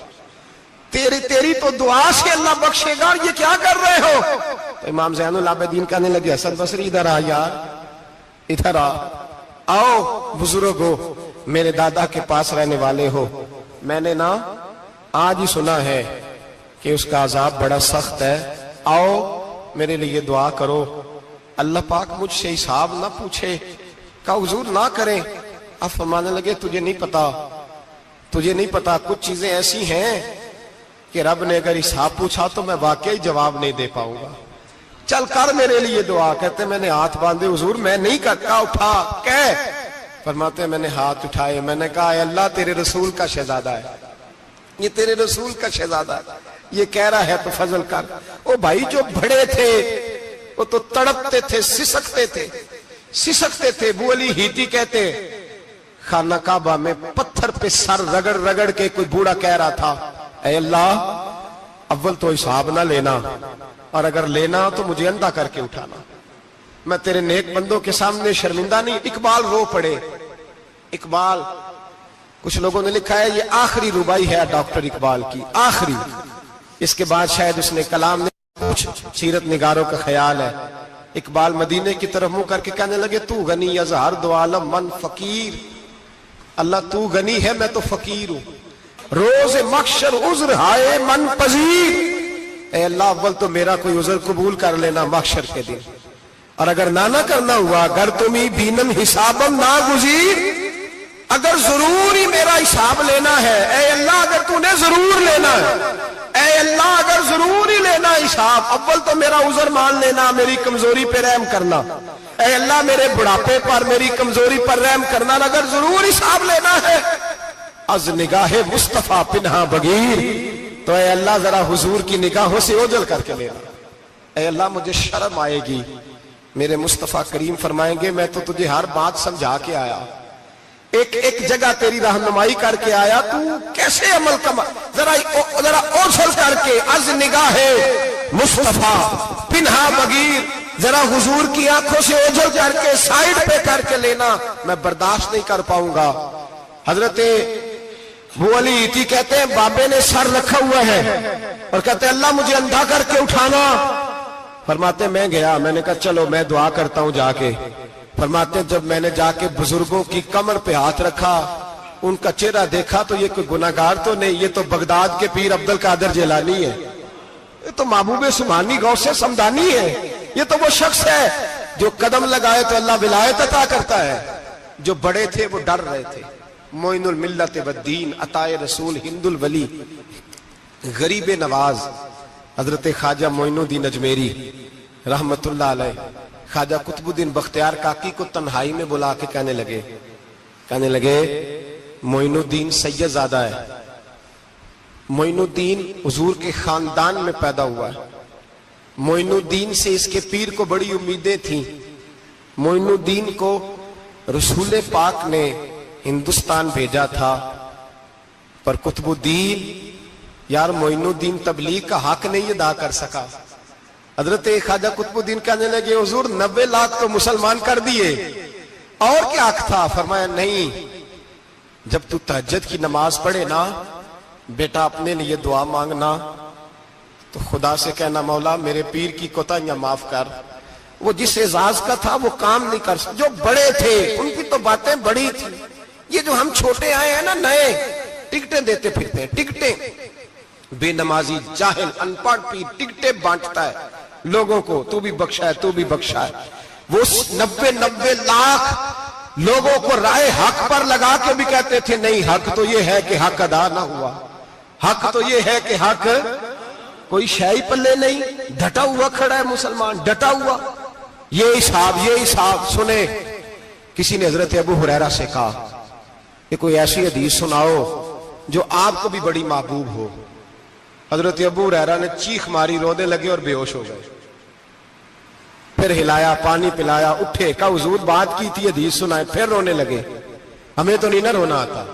Speaker 1: تیری تو دعا سے اللہ بخشے گا, اور یہ کیا کر رہے ہو. تو امام زین العابدین کہنے لگے حسن بصری ادھر آ یار, ادھر آؤ بزرگو, میرے دادا کے پاس رہنے والے ہو, میں نے نا آج ہی سنا ہے کہ اس کا عذاب بڑا سخت ہے, آؤ میرے لیے دعا کرو, اللہ پاک مجھ سے حساب نہ پوچھے. کہا حضور نہ کریں. اب فرمانے لگے تجھے نہیں پتا کچھ چیزیں ایسی ہیں کہ رب نے اگر حساب پوچھا تو میں واقعی جواب نہیں دے پاؤں گا, چل کر میرے لیے دعا. کہتے میں نے ہاتھ باندھے, حضور میں نہیں کرتا, اٹھا فرماتے ہیں میں نے ہاتھ اٹھائے, میں نے کہا اے اللہ تیرے رسول کا شہزادہ ہے, یہ تیرے رسول کا شہزادہ ہے, یہ کہہ رہا ہے تو فضل کر. او بھائی جو بڑے تھے وہ تو تڑپتے تھے, سسکتے تھے. ابو علی ہیتی کہتے خانہ کعبہ میں پتھر پہ سر رگڑ رگڑ کے کوئی بوڑھا کہہ رہا تھا اے اللہ اول تو حساب نہ لینا, اور اگر لینا تو مجھے اندھا کر کے اٹھانا, میں تیرے نیک بندوں کے سامنے شرمندہ نہیں. اقبال رو پڑے. اقبال, کچھ لوگوں نے لکھا ہے یہ آخری ربائی ہے ڈاکٹر اقبال کی, آخری. اس کے بعد شاید اس نے کلام نے, کچھ سیرت نگاروں کا خیال ہے. اقبال مدینے کی طرف منہ کر کے کہنے لگے تو غنی ازہر دو عالم من فقیر, اللہ تو غنی ہے میں تو فقیر ہوں. روز محشر عذر ہائے من پذیر, اے اللہ اول تو میرا کوئی عذر قبول کر لینا محشر کے دن, اور اگر نہ کرنا ہوا اگر تمہیں بینم حسابم نہ گزیر, اگر ضرور ہی میرا حساب لینا ہے اے اللہ, اگر تو نے ضرور لینا ہے اے اللہ, اگر ضرور ہی لینا حساب, اول تو میرا عذر مان لینا, میری کمزوری پہ رحم کرنا اے اللہ, میرے بڑھاپے پر میری کمزوری پر رحم کرنا, اگر ضرور حساب لینا ہے از نگاہ مصطفیٰ پنہا بغیر, تو اے اللہ ذرا حضور کی نگاہوں سے اوجھل کر کے لینا. اے اللہ مجھے شرم آئے گی. میرے مصطفیٰ کریم فرمائیں گے میں تو تجھے ہر بات سمجھا کے آیا, ایک جگہ تیری رہنمائی کر کے آیا, تو کیسے عمل کما, ذرا اوجھل کر کے از نگاہ مصطفیٰ پنہا بغیر, ذرا حضور کی آنکھوں سے اوجھل کر کے سائیڈ پہ کر کے لینا, میں برداشت نہیں کر پاؤں گا. حضرت ابو علی ایتی کہتے ہیں بابے نے سر رکھا ہوا ہے اور کہتے ہیں اللہ مجھے اندھا کر کے اٹھانا. فرماتے میں گیا, میں نے کہا چلو میں دعا کرتا ہوں جا کے. فرماتے جب میں نے جا کے بزرگوں کی کمر پہ ہاتھ رکھا, ان کا چہرہ دیکھا تو یہ کوئی گناہگار تو نہیں, یہ تو بغداد کے پیر عبد القادر جیلانی ہے, یہ تو محبوب سبحانی غوث سمدانی ہے, یہ تو وہ شخص ہے جو قدم لگائے تو اللہ ولایت عطا کرتا ہے. جو بڑے تھے وہ ڈر رہے تھے. معین الملت والدین عطائے رسول ہند الولی غریب نواز حضرت خواجہ معین الدین اجمیری رحمت اللہ علیہ, خواجہ قطب الدین بختیار کاکی کو تنہائی میں بلا کے کہنے لگے معین الدین سید زادہ ہے, معین الدین حضور کے خاندان میں پیدا ہوا ہے, معین الدین سے اس کے پیر کو بڑی امیدیں تھیں, معین الدین کو رسول پاک نے ہندوستان بھیجا تھا, پر قطب الدین یار معین الدین تبلیغ کا حق نہیں ادا کر سکا. حضرت خواجہ قطب الدین کہنے لگے حضور 90 لاکھ تو مسلمان کر دیے, اور کیا حق تھا؟ فرمایا نہیں, جب تو تہجد کی نماز پڑھے نا بیٹا اپنے لیے دعا مانگنا تو خدا سے کہنا مولا میرے پیر کی کوتاہیاں معاف کر. وہ جس اعزاز کا تھا وہ کام نہیں کر سکتا, جو بڑے تھے ان کی تو باتیں بڑی تھی. یہ جو ہم چھوٹے آئے ہیں نا نئے, ٹکٹیں دیتے پھرتے ہیں, ٹکٹیں, بے نمازی جاہل ان پڑھ پیر ٹکٹیں بانٹتا ہے لوگوں کو, تو بھی بخشا ہے تو بھی بخشا ہے. وہ 90 لاکھ لوگوں کو رائے حق پر لگا کے بھی کہتے تھے نہیں حق تو یہ ہے کہ حق ادا نہ ہوا, حق تو یہ ہے کہ حق, کوئی شے پلے نہیں, ڈٹا ہوا کھڑا ہے مسلمان, ڈٹا ہوا. یہ حساب سنے. کسی نے حضرت ابو ہریرہ سے کہا کہ کوئی ایسی حدیث سناؤ جو آپ کو بھی بڑی محبوب ہو. حضرت ابو ہریرہ نے چیخ ماری, رونے لگے اور بے ہوش ہو گئے. پھر ہلایا, پانی پلایا, اٹھے, کہا حضور بات کی تھی حدیث سنائے, پھر رونے لگے. ہمیں تو نہیں نہ رونا آتا,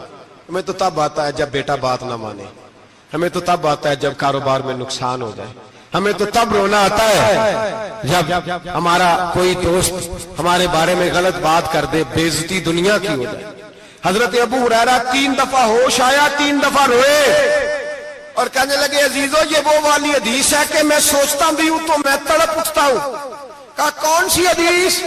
Speaker 1: ہمیں تو تب آتا ہے جب بیٹا بات نہ مانے, ہمیں تو تب آتا ہے جب کاروبار میں نقصان ہو جائے, ہمیں تو تب رونا آتا ہے جب ہمارا کوئی دوست ہمارے بارے میں غلط بات کر دے, بے عزتی دنیا کی ہو جائے. حضرت ابو ہریرہ 3 دفعہ ہوش آیا, 3 دفعہ روئے اور کہنے لگے عزیزو یہ وہ والی حدیث ہے کہ میں سوچتا بھی ہوں تو میں تڑپ اٹھتا ہوں. کہا کون سی حدیث؟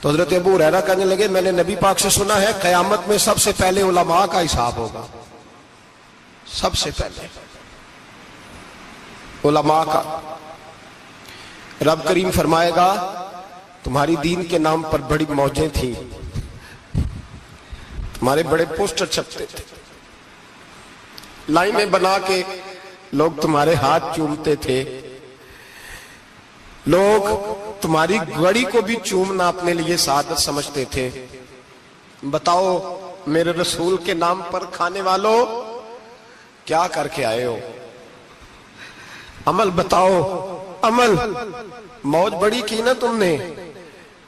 Speaker 1: تو حضرت ابو ہریرہ کہنے لگے میں نے نبی پاک سے سنا ہے قیامت میں سب سے پہلے علماء کا حساب ہوگا, سب سے پہلے علماء کا. رب کریم فرمائے گا تمہاری دین کے نام پر بڑی موجیں تھیں, تمہارے بڑے پوسٹر چھپتے تھے, لائنیں بنا کے لوگ تمہارے ہاتھ چومتے تھے, لوگ تمہاری گڑی کو بھی چومنا اپنے لیے سعادت سمجھتے تھے. بتاؤ میرے رسول کے نام پر کھانے والوں کیا کر کے آئے ہو؟ عمل بتاؤ. عمل موج بڑی کی نا تم نے,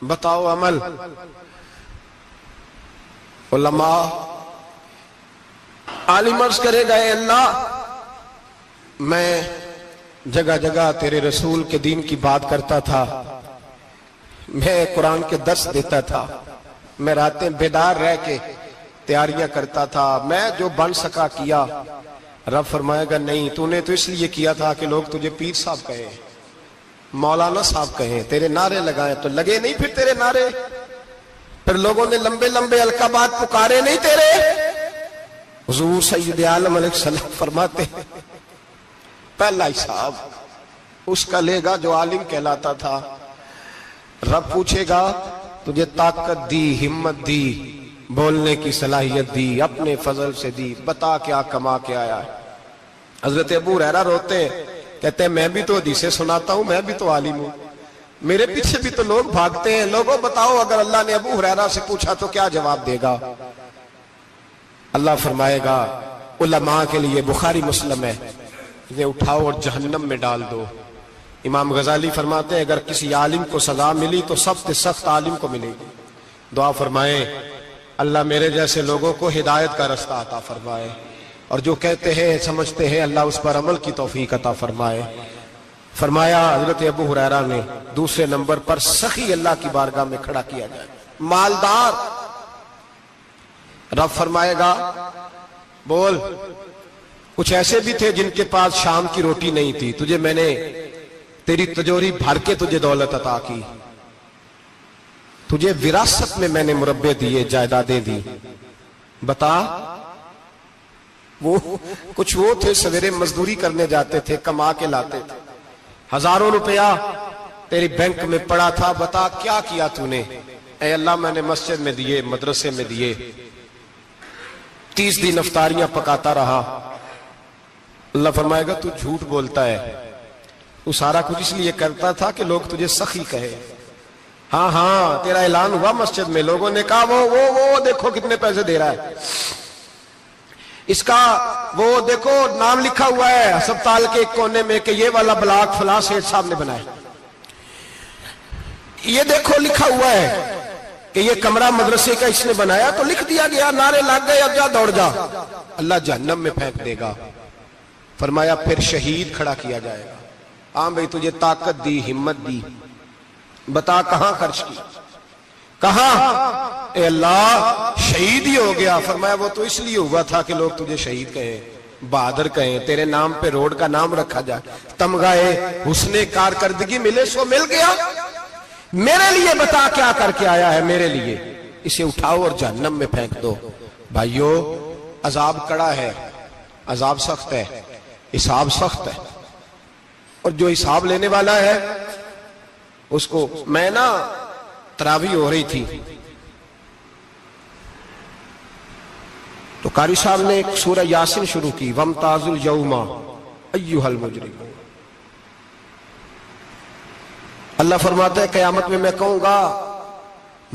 Speaker 1: بتاؤ عمل. علماء عالم عرض کرے گا اے اللہ میں جگہ جگہ تیرے رسول کے دین کی بات کرتا تھا, میں قرآن کے درس دیتا تھا, میں راتیں بیدار رہ کے تیاریاں کرتا تھا, میں جو بن سکا کیا. رب فرمائے گا نہیں, تو نے تو اس لیے کیا تھا کہ لوگ تجھے پیر صاحب کہیں, مولانا صاحب کہیں, تیرے نعرے لگائیں تو لگے نہیں پھر تیرے نعرے, پھر لوگوں نے لمبے لمبے القابات پکارے نہیں تیرے. حضور سید عالم علیہ السلام فرماتے ہیں پہلا حساب اس کا لے گا جو عالم کہلاتا تھا. رب پوچھے گا تجھے طاقت دی, ہمت دی, بولنے کی صلاحیت دی, اپنے فضل سے دی, بتا کیا کما کے آیا ہے. حضرت ابو ہریرہ روتے ہیں, کہتے ہیں میں بھی تو حدیثیں سناتا ہوں, میں بھی تو عالم ہوں, میرے پیچھے بھی تو لوگ بھاگتے ہیں. لوگوں بتاؤ اگر اللہ نے ابو ہریرہ سے پوچھا تو کیا جواب دے گا؟ اللہ فرمائے گا علماء کے لیے بخاری مسلم ہے, انہیں اٹھاؤ اور جہنم میں ڈال دو. امام غزالی فرماتے ہیں اگر کسی عالم کو سزا ملی تو سب سے سخت عالم کو ملے گی. دعا فرمائے اللہ میرے جیسے لوگوں کو ہدایت کا رستہ عطا فرمائے, اور جو کہتے ہیں سمجھتے ہیں اللہ اس پر عمل کی توفیق عطا فرمائے. فرمایا حضرت ابو ہریرہ نے دوسرے نمبر پر سخی اللہ کی بارگاہ میں کھڑا کیا جائے, مالدار. رب فرمائے گا بول, کچھ ایسے بھی تھے جن کے پاس شام کی روٹی نہیں تھی, تجھے میں نے تیری تجوری بھر کے تجھے دولت عطا کی, تجھے وراثت میں نے مربے دیے, جائیدادیں دی. بتا وہ کچھ وہ تھے سویرے مزدوری کرنے جاتے تھے, کما کے لاتے تھے, ہزاروں روپیہ تیری بینک میں پڑا تھا, بتا کیا کیا تو نے؟ اے اللہ میں نے مسجد میں دیے, مدرسے میں دیے, 30 دن افطاریاں پکاتا رہا. اللہ فرمائے گا تو جھوٹ بولتا ہے, تو سارا کچھ اس لیے کرتا تھا کہ لوگ تجھے سخی کہے. ہاں ہاں تیرا اعلان ہوا مسجد میں, لوگوں نے کہا وہ دیکھو کتنے پیسے دے رہا ہے, اس کا وہ دیکھو نام لکھا ہوا ہے ہسپتال کے ایک کونے میں کہ یہ والا بلاک فلاں سیٹھ صاحب نے بنایا, یہ دیکھو لکھا ہوا ہے کہ یہ کمرہ مدرسے کا اس نے بنایا, تو لکھ دیا گیا, نعرے لگ گئے, اب جا دوڑ جا. اللہ جہنم میں پھینک دے گا. فرمایا پھر شہید کھڑا کیا جائے گا. ہاں بھئی تجھے طاقت دی, ہمت دی, بتا کہاں خرچ کی, کہاں؟ اے اللہ شہید ہی ہو گیا. فرمایا وہ تو اس لیے ہوا تھا کہ لوگ تجھے شہید کہیں, بہادر کہیں, تیرے نام پہ روڈ کا نام رکھا جائے, تمغائے حسن کارکردگی ملے, سو مل گیا. میرے لیے بتا کیا کر کے آیا ہے, میرے لیے. اسے اٹھاؤ اور جہنم میں پھینک دو. بھائیو عذاب کڑا ہے, عذاب سخت ہے, حساب سخت ہے, اور جو حساب لینے والا ہے اس کو. میں نا تراویح ہو رہی تھی تو قاری صاحب نے ایک سورہ یاسین شروع کی, وَامْتَازُوا الْيَوْمَ أَيُّهَا الْمُجْرِمُونَ. اللہ فرماتا ہے قیامت میں کہوں گا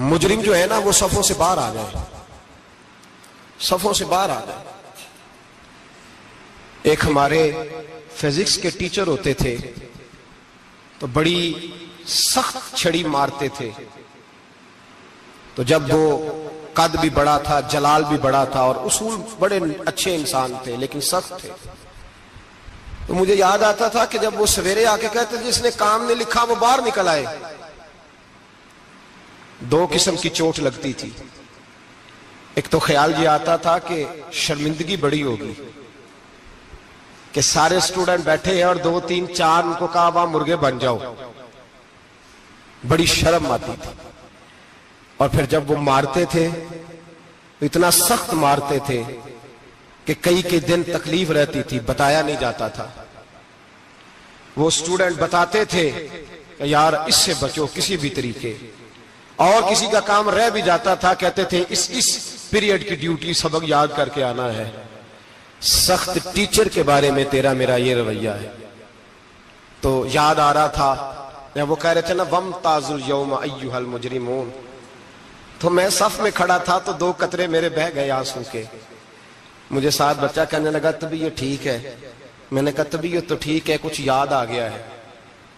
Speaker 1: مجرم جو ہے نا وہ صفوں سے باہر آ جائے, صفوں سے باہر آ جائے. ایک ہمارے فزکس کے ٹیچر ہوتے تھے تو بڑی سخت چھڑی مارتے تھے, تو جب وہ قد بھی بڑا تھا, جلال بھی بڑا تھا, اور اصول بڑے اچھے انسان تھے لیکن سخت تھے, تو مجھے یاد آتا تھا کہ جب وہ سویرے آ کے کہتے جس نے کام نے لکھا وہ باہر نکل آئے. 2 قسم کی چوٹ لگتی تھی. ایک تو خیال یہ آتا تھا کہ شرمندگی بڑی ہوگی کہ سارے اسٹوڈنٹ بیٹھے ہیں اور 2 3 4 ان کو کہا وہاں مرغے بن جاؤ, بڑی شرم آتی تھی. اور پھر جب وہ مارتے تھے تو اتنا سخت مارتے تھے کہ کئی دن تکلیف رہتی تھی, بتایا نہیں جاتا تھا. وہ اسٹوڈنٹ بتاتے تھے کہ یار اس سے بچو کسی بھی طریقے, اور کسی کا کام رہ بھی جاتا تھا کہتے تھے اس پیریڈ کی ڈیوٹی سبق یاد کر کے آنا ہے. سخت ٹیچر کے بارے میں تیرا میرا یہ رویہ ہے. تو یاد آ رہا تھا یا وہ کہہ رہے تھے نا وَامْتَازُوا الْيَوْمَ أَيُّهَا الْمُجْرِمُونَ، تو میں صف میں کھڑا تھا تو 2 قطرے میرے بہہ گئے آنسو کے. مجھے ساتھ بچہ کہنے لگا طبیعت ٹھیک ہے. میں نے کہا طبیعت تو ٹھیک ہے، کچھ یاد آ گیا ہے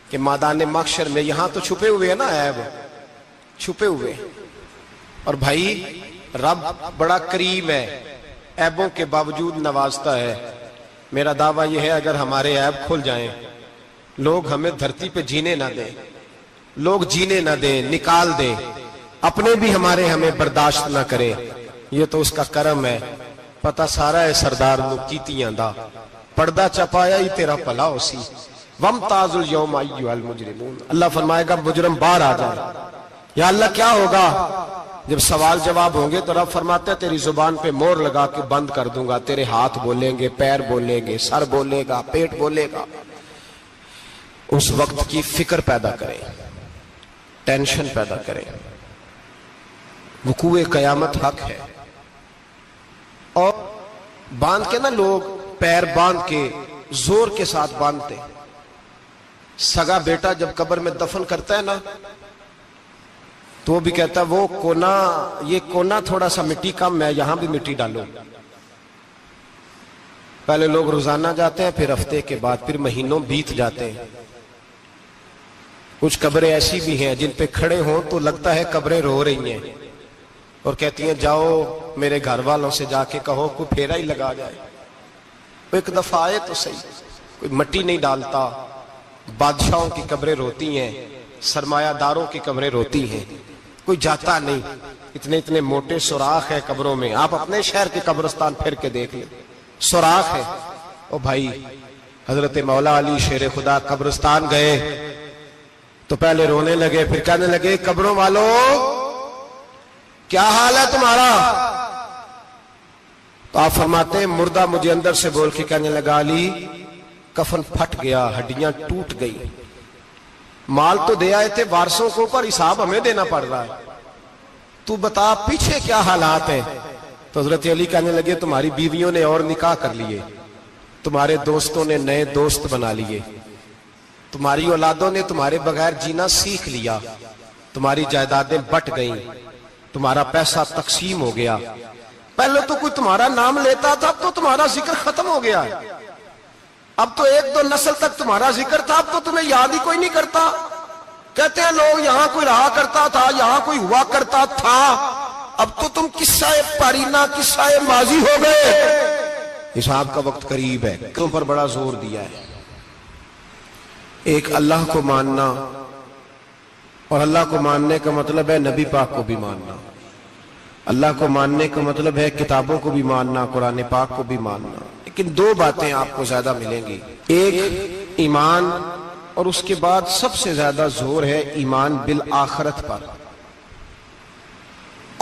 Speaker 1: کہ میدان محشر میں یہاں تو چھپے ہوئے ہیں نا عیب، چھپے ہوئے. اور بھائی رب بڑا کریم ہے، عیبوں کے باوجود نوازتا ہے. میرا دعویٰ یہ ہے اگر ہمارے عیب کھل جائیں، لوگ ہمیں دھرتی پہ جینے نہ دیں، لوگ جینے نہ دیں، نکال دیں، اپنے بھی ہمیں برداشت نہ کریں، یہ تو اس کا کرم ہے. پتہ سارا ہے سردار نو کیتیاں دا، پردہ چپایا ہی تیرا پلا ہو سی. وَامْتَازُوا الْيَوْمَ أَيُّهَا الْمُجْرِمُونَ. اللہ فرمائے گا مجرم باہر آ جائے. یا اللہ کیا ہوگا؟ جب سوال جواب ہوں گے تو رب فرماتا ہے تیری زبان پہ مور لگا کے بند کر دوں گا. تیرے ہاتھ بولیں گے، پیر بولیں گے، سر بولے گا، پیٹ بولے گا. اس وقت کی فکر پیدا کریں، ٹینشن پیدا کریں. وقوع قیامت حق ہے. اور باندھ کے نا لوگ پیر باندھ کے زور کے ساتھ باندھتے. سگا بیٹا جب قبر میں دفن کرتا ہے نا تو وہ بھی کہتا ہے وہ کونا، یہ کونا تھوڑا سا مٹی کم ہے، یہاں بھی مٹی ڈالو. پہلے لوگ روزانہ جاتے ہیں، پھر ہفتے کے بعد، پھر مہینوں بیت جاتے ہیں. کچھ قبریں ایسی بھی ہیں جن پہ کھڑے ہوں تو لگتا ہے قبریں رو رہی ہیں اور کہتی ہیں جاؤ میرے گھر والوں سے جا کے کہو کوئی پھیرا ہی لگا جائے. ایک دفعہ آئے تو صحیح. کوئی مٹی نہیں ڈالتا. بادشاہوں کی قبریں روتی ہیں، سرمایہ داروں کی قبریں روتی ہیں، کوئی جاتا نہیں. اتنے موٹے سوراخ ہے قبروں میں. آپ اپنے شہر کے قبرستان پھر کے دیکھ لیں، سوراخ ہے. او بھائی حضرت مولا علی شیر خدا قبرستان گئے تو پہلے رونے لگے، پھر کہنے لگے قبروں والوں کیا حال ہے تمہارا؟ تو آپ فرماتے ہیں مردہ مجھے اندر سے بول کے کہنے لگا علی کفن پھٹ گیا، ہڈیاں ٹوٹ گئی، مال تو دے آئے تھے وارثوں کو پر حساب ہمیں دینا پڑ رہا ہے، تو بتا پیچھے کیا حالات ہیں؟ تو حضرت علی کہنے لگے تمہاری بیویوں نے اور نکاح کر لیے، تمہارے دوستوں نے نئے دوست بنا لیے، تمہاری اولادوں نے تمہارے بغیر جینا سیکھ لیا، تمہاری جائیدادیں بٹ گئیں، تمہارا پیسہ تقسیم ہو گیا. پہلے تو کوئی تمہارا نام لیتا تھا، اب تو تمہارا ذکر ختم ہو گیا ہے. اب تو 1-2 نسل تک تمہارا ذکر تھا، اب تو تمہیں یاد ہی کوئی نہیں کرتا. کہتے ہیں لوگ یہاں کوئی رہا کرتا تھا، یہاں کوئی ہوا کرتا تھا، اب تو تم قصہ پارینہ، قصہ ماضی ہو گئے. حساب کا وقت قریب ہے. تم پر بڑا زور دیا ہے. ایک اللہ کو ماننا، اور اللہ کو ماننے کا مطلب ہے نبی پاک کو بھی ماننا. اللہ کو ماننے کا مطلب ہے کتابوں کو بھی ماننا، قرآن پاک کو بھی ماننا. لیکن 2 باتیں آپ کو زیادہ ملیں گی. ایک ایمان، اور اس کے بعد سب سے زیادہ زور ہے ایمان بالآخرت پر.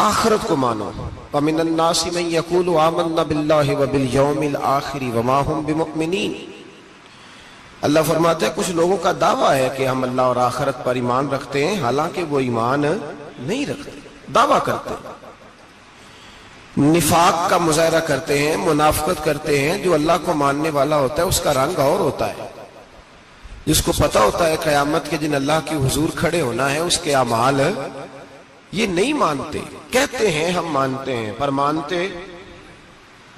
Speaker 1: آخرت کو مانو. وَمِنَ النَّاسِ مَن يَقُولُ آمَنَّا بِاللَّهِ وَبِالْيَوْمِ الْآخِرِ وَمَا هُمْ بِمُؤْمِنِينَ. اللہ فرماتے ہیں کچھ لوگوں کا دعویٰ ہے کہ ہم اللہ اور آخرت پر ایمان رکھتے ہیں، حالانکہ وہ ایمان نہیں رکھتے، دعویٰ کرتے ہیں، نفاق کا مظاہرہ کرتے ہیں، منافقت کرتے ہیں. جو اللہ کو ماننے والا ہوتا ہے اس کا رنگ اور ہوتا ہے. جس کو پتہ ہوتا ہے قیامت کے دن اللہ کی حضور کھڑے ہونا ہے، اس کے اعمال یہ نہیں مانتے. کہتے ہیں ہم مانتے ہیں، پر مانتے،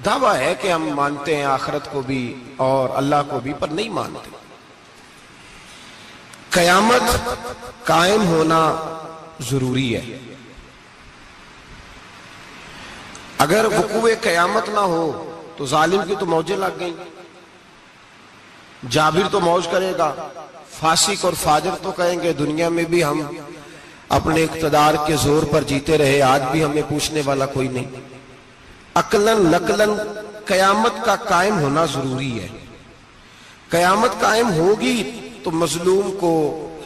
Speaker 1: دعویٰ ہے کہ ہم مانتے ہیں آخرت کو بھی اور اللہ کو بھی، پر نہیں مانتے. قیامت قائم ہونا ضروری ہے. اگر وقوع قیامت نہ ہو تو ظالم کی تو موجیں لگ گئیں. جابر تو موج کرے گا، فاسق اور فاجر تو کہیں گے دنیا میں بھی ہم اپنے اقتدار کے زور پر جیتے رہے، آج بھی ہمیں پوچھنے والا کوئی نہیں. عقلاً نقلاً قیامت کا قائم ہونا ضروری ہے. قیامت قائم ہوگی تو مظلوم کو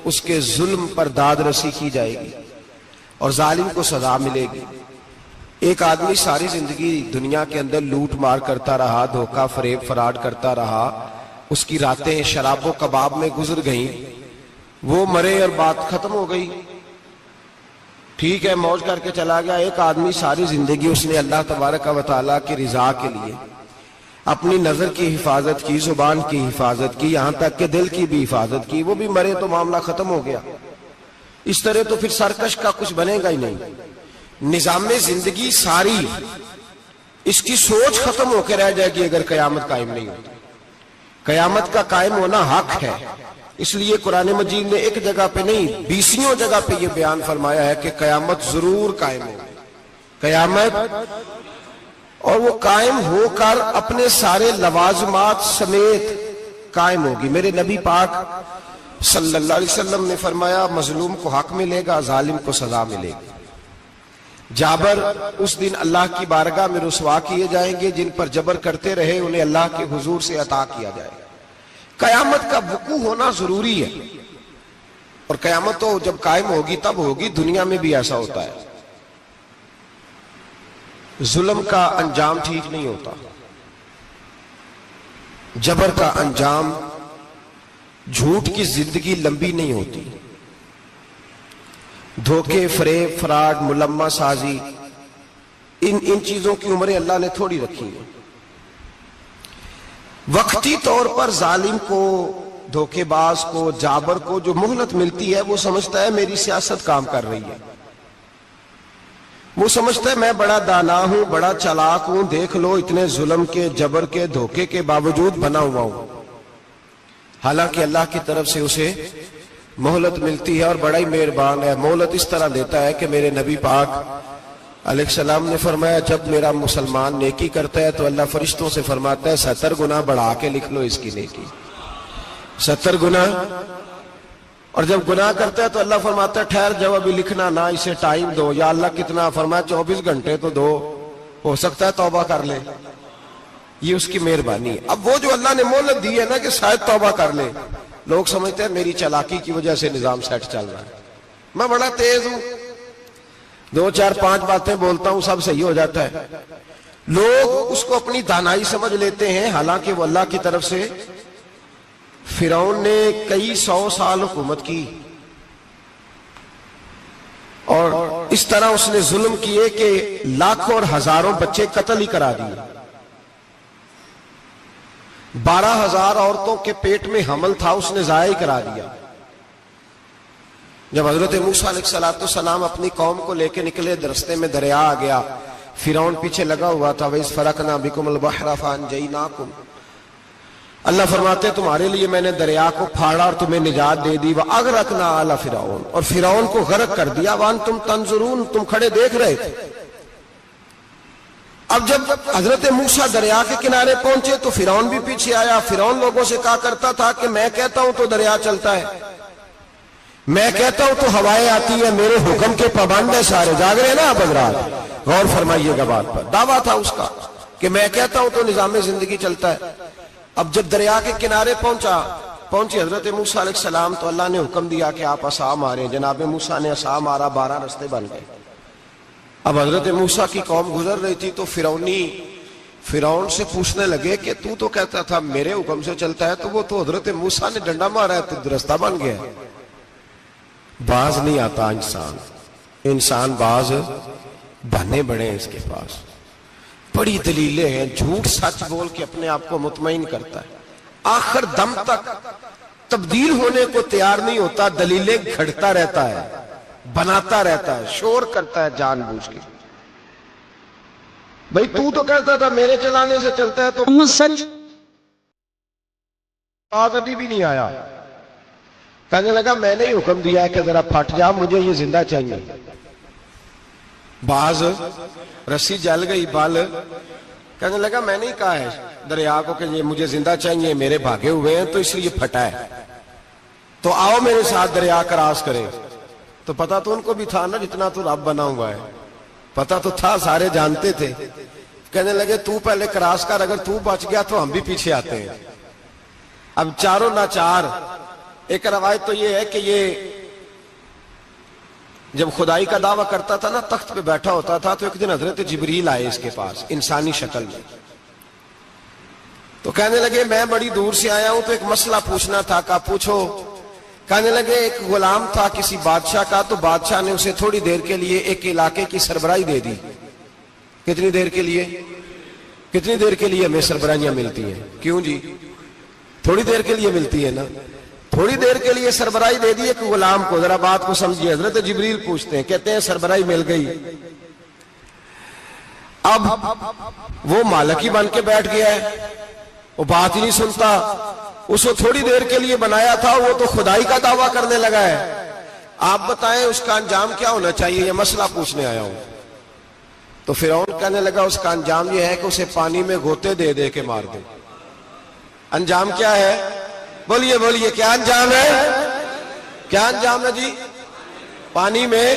Speaker 1: اس کے ظلم پر داد رسی کی جائے گی اور ظالم کو سزا ملے گی. ایک آدمی ساری زندگی دنیا کے اندر لوٹ مار کرتا رہا، دھوکہ فریب فراڈ کرتا رہا، اس کی راتیں شراب و کباب میں گزر گئیں، وہ مرے اور بات ختم ہو گئی، ٹھیک ہے موج کر کے چلا گیا. ایک آدمی ساری زندگی اس نے اللہ تبارک و تعالیٰ کی رضا کے لیے اپنی نظر کی حفاظت کی، زبان کی حفاظت کی، یہاں تک کہ دل کی بھی حفاظت کی، وہ بھی مرے تو معاملہ ختم ہو گیا۔ اس طرح تو پھر سرکش کا کچھ بنے گا ہی نہیں۔ نظام زندگی ساری اس کی سوچ ختم ہو کے رہ جائے گی اگر قیامت قائم نہیں ہوتی۔ قیامت کا قائم ہونا حق ہے، اس لیے قرآن مجید نے ایک جگہ پہ نہیں 20 جگہ پہ یہ بیان فرمایا ہے کہ قیامت ضرور قائم ہوگی، قیامت، اور وہ قائم ہو کر اپنے سارے لوازمات سمیت قائم ہوگی۔ میرے نبی پاک صلی اللہ علیہ وسلم نے فرمایا مظلوم کو حق ملے گا، ظالم کو سزا ملے گی۔ جابر اس دن اللہ کی بارگاہ میں رسوا کیے جائیں گے، جن پر جبر کرتے رہے انہیں اللہ کے حضور سے عطا کیا جائے گا۔ قیامت کا وقوع ہونا ضروری ہے، اور قیامت تو جب قائم ہوگی تب ہوگی۔ دنیا میں بھی ایسا ہوتا ہے، ظلم کا انجام ٹھیک نہیں ہوتا، جبر کا انجام، جھوٹ کی زندگی لمبی نہیں ہوتی، دھوکے، فریب، فراڈ، ملمہ سازی، ان چیزوں کی عمریں اللہ نے تھوڑی رکھی ہیں۔ وقتی طور پر ظالم کو، دھوکے باز کو، جابر کو جو مہلت ملتی ہے وہ سمجھتا ہے میری سیاست کام کر رہی ہے، وہ سمجھتا ہے میں بڑا دانا ہوں، بڑا چالاک ہوں، دیکھ لو اتنے ظلم کے، جبر کے، دھوکے کے باوجود بنا ہوا ہوں۔ حالانکہ اللہ کی طرف سے اسے مہلت ملتی ہے، اور بڑا ہی مہربان ہے۔ مہلت اس طرح دیتا ہے کہ میرے نبی پاک علیہ السلام نے فرمایا جب میرا مسلمان نیکی کرتا ہے تو اللہ فرشتوں سے فرماتا ہے 70 گنا بڑھا کے لکھ لو اس کی نیکی، 70 گنا۔ اور جب گناہ کرتا ہے تو اللہ فرماتا ہے ٹھہر جاؤ ابھی لکھنا نہ، اسے ٹائم دو۔ یا اللہ کتنا؟ فرمایا 24 گھنٹے تو دو، ہو سکتا ہے توبہ کر لے۔ یہ اس کی مہربانی ہے۔ اب وہ جو اللہ نے مہلت دی ہے نا کہ شاید توبہ کر لے، لوگ سمجھتے ہیں میری چالاکی کی وجہ سے نظام سیٹ چل رہا ہے، میں بڑا تیز ہوں، 2 4 5 باتیں بولتا ہوں سب صحیح ہو جاتا ہے۔ لوگ اس کو اپنی دانائی سمجھ لیتے ہیں، حالانکہ وہ اللہ کی طرف سے۔ فرعون نے کئی 100 سال حکومت کی، اور اس طرح اس نے ظلم کیے کہ لاکھوں اور ہزاروں بچے قتل ہی کرا دیے۔ 12,000 عورتوں کے پیٹ میں حمل تھا اس نے ضائع کرا دیا۔ جب حضرت موسیٰ علیہ السلام اپنی قوم کو لے کے نکلے، رستے میں دریا آ گیا، فرعون پیچھے لگا ہوا تھا، وَإِذْ فَرَقْنَا بِكُمُ الْبَحْرَ فَأَنْجَيْنَاكُمْ۔ اللہ فرماتے تمہارے لیے میں نے دریا کو پھاڑا اور تمہیں نجات دے دی، وَأَغْرَقْنَا آلَ فِرْعَوْنَ، اور فرعون کو غرق کر دیا، وَأَنْتُمْ تَنْظُرُونَ، تم کھڑے دیکھ رہے تھے۔ اب جب حضرت موسیٰ دریا کے کنارے پہنچے تو فرعون بھی پیچھے آیا۔ فرعون لوگوں سے کہا کرتا تھا کہ میں کہتا ہوں تو دریا چلتا ہے، میں کہتا ہوں تو ہوائیں آتی ہیں، میرے حکم کے پابند ہے سارے۔ جاگ رہے ہیں نا آپ حضرات، غور فرمائیے گا بات پر۔ دعویٰ تھا اس کا کہ میں کہتا ہوں تو نظام زندگی چلتا ہے۔ اب جب دریا کے کنارے پہنچی حضرت موسیٰ علیہ السلام تو اللہ نے حکم دیا کہ آپ عصا ماریں۔ جناب موسیٰ نے عصا مارا، 12 رستے بن گئے۔ اب حضرت موسیٰ کی قوم گزر رہی تھی تو فرعون سے پوچھنے لگے کہ تو کہتا تھا میرے حکم سے چلتا ہے، تو وہ تو حضرت موسیٰ نے ڈنڈا مارا ہے تو رستہ بن گیا۔ باز نہیں آتا انسان باز بہانے بڑے ہیں اس کے پاس، بڑی دلیلیں ہیں، جھوٹ سچ بول کے اپنے آپ کو مطمئن کرتا ہے، آخر دم تک تبدیل ہونے کو تیار نہیں ہوتا، دلیلیں گھڑتا رہتا ہے، بناتا رہتا ہے، شور کرتا ہے جان بوجھ کے۔ بھئی تو کہتا تھا میرے چلانے سے چلتا ہے، تو
Speaker 3: سچ
Speaker 1: باز ابھی بھی نہیں آیا۔ کہنے لگا میں نے ہی حکم دیا ہے کہ ذرا پھٹ جا، مجھے یہ زندہ چاہیے۔ باز رسی جل گئی، بال کہنے لگا میں نے ہی کہا ہے دریا کو کہ یہ مجھے زندہ چاہیے، میرے بھاگے ہوئے ہیں تو اس لیے پھٹا ہے، تو آؤ میرے ساتھ دریا کراس کریں۔ تو پتا تو ان کو بھی تھا نا، جتنا تو رب بنا ہوا ہے پتا تو تھا، سارے جانتے تھے۔ کہنے لگے تو پہلے کراس کر، اگر تو بچ گیا تو ہم بھی پیچھے آتے ہیں۔ اب چاروں ناچار۔ ایک روایت تو یہ ہے کہ یہ جب خدائی کا دعویٰ کرتا تھا نا، تخت پہ بیٹھا ہوتا تھا، تو ایک دن حضرت جبریل آئے اس کے پاس انسانی شکل میں، تو کہنے لگے میں بڑی دور سے آیا ہوں تو ایک مسئلہ پوچھنا تھا۔ کہا پوچھو۔ کہنے لگے ایک غلام تھا کسی بادشاہ کا، تو بادشاہ نے اسے تھوڑی دیر کے لیے ایک علاقے کی سربراہی دے دی۔ کتنی دیر کے لیے؟ کتنی دیر کے لیے ہمیں سربراہیاں ملتی ہیں؟ کیوں جی؟ تھوڑی دیر کے لیے ملتی ہے نا. تھوڑی دیر کے لیے سربراہی دے دی ایک غلام کو. ذرا بات کو سمجھیے. حضرت جبریل پوچھتے ہیں, کہتے ہیں سربراہی مل گئی. اب وہ مالک ہی بن کے بیٹھ گیا ہے, وہ بات ہی نہیں سنتا. اس کو تھوڑی دیر کے لیے بنایا تھا, وہ تو خدائی کا دعویٰ کرنے لگا ہے. آپ بتائیں اس کا انجام کیا ہونا چاہیے؟ یہ مسئلہ پوچھنے آیا ہوں. تو فرعون کہنے لگا اس کا انجام یہ ہے کہ اسے پانی میں غوطے دے دے کے مار دے. انجام کیا ہے؟ بولیے بولیے, کیا انجام ہے؟ کیا انجام ہے جی؟ پانی میں.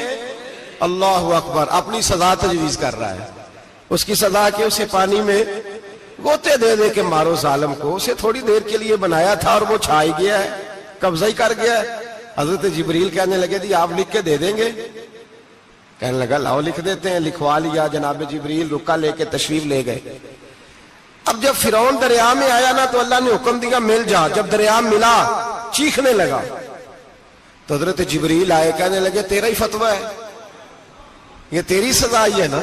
Speaker 1: اللہ اکبر, اپنی سزا تجویز کر رہا ہے. اس کی سزا کہ اسے پانی میں غوطے دے دے کے مارو ظالم کو. اسے تھوڑی دیر کے لیے بنایا تھا اور وہ چھائی گیا ہے, قبضہ ہی کر گیا ہے. حضرت جبریل کہنے لگے جی آپ لکھ کے دے دیں گے؟ کہنے لگا لاؤ لکھ دیتے ہیں. لکھوا لیا. جناب جبریل رکا لے کے تشریف لے گئے. اب جب فرعون دریا میں آیا نا تو اللہ نے حکم دیا مل جا. جب دریا ملا چیخنے لگا تو حضرت جبریل آئے, کہنے لگے تیرا ہی فتویٰ ہے, یہ تیری سزا ہی ہے نا.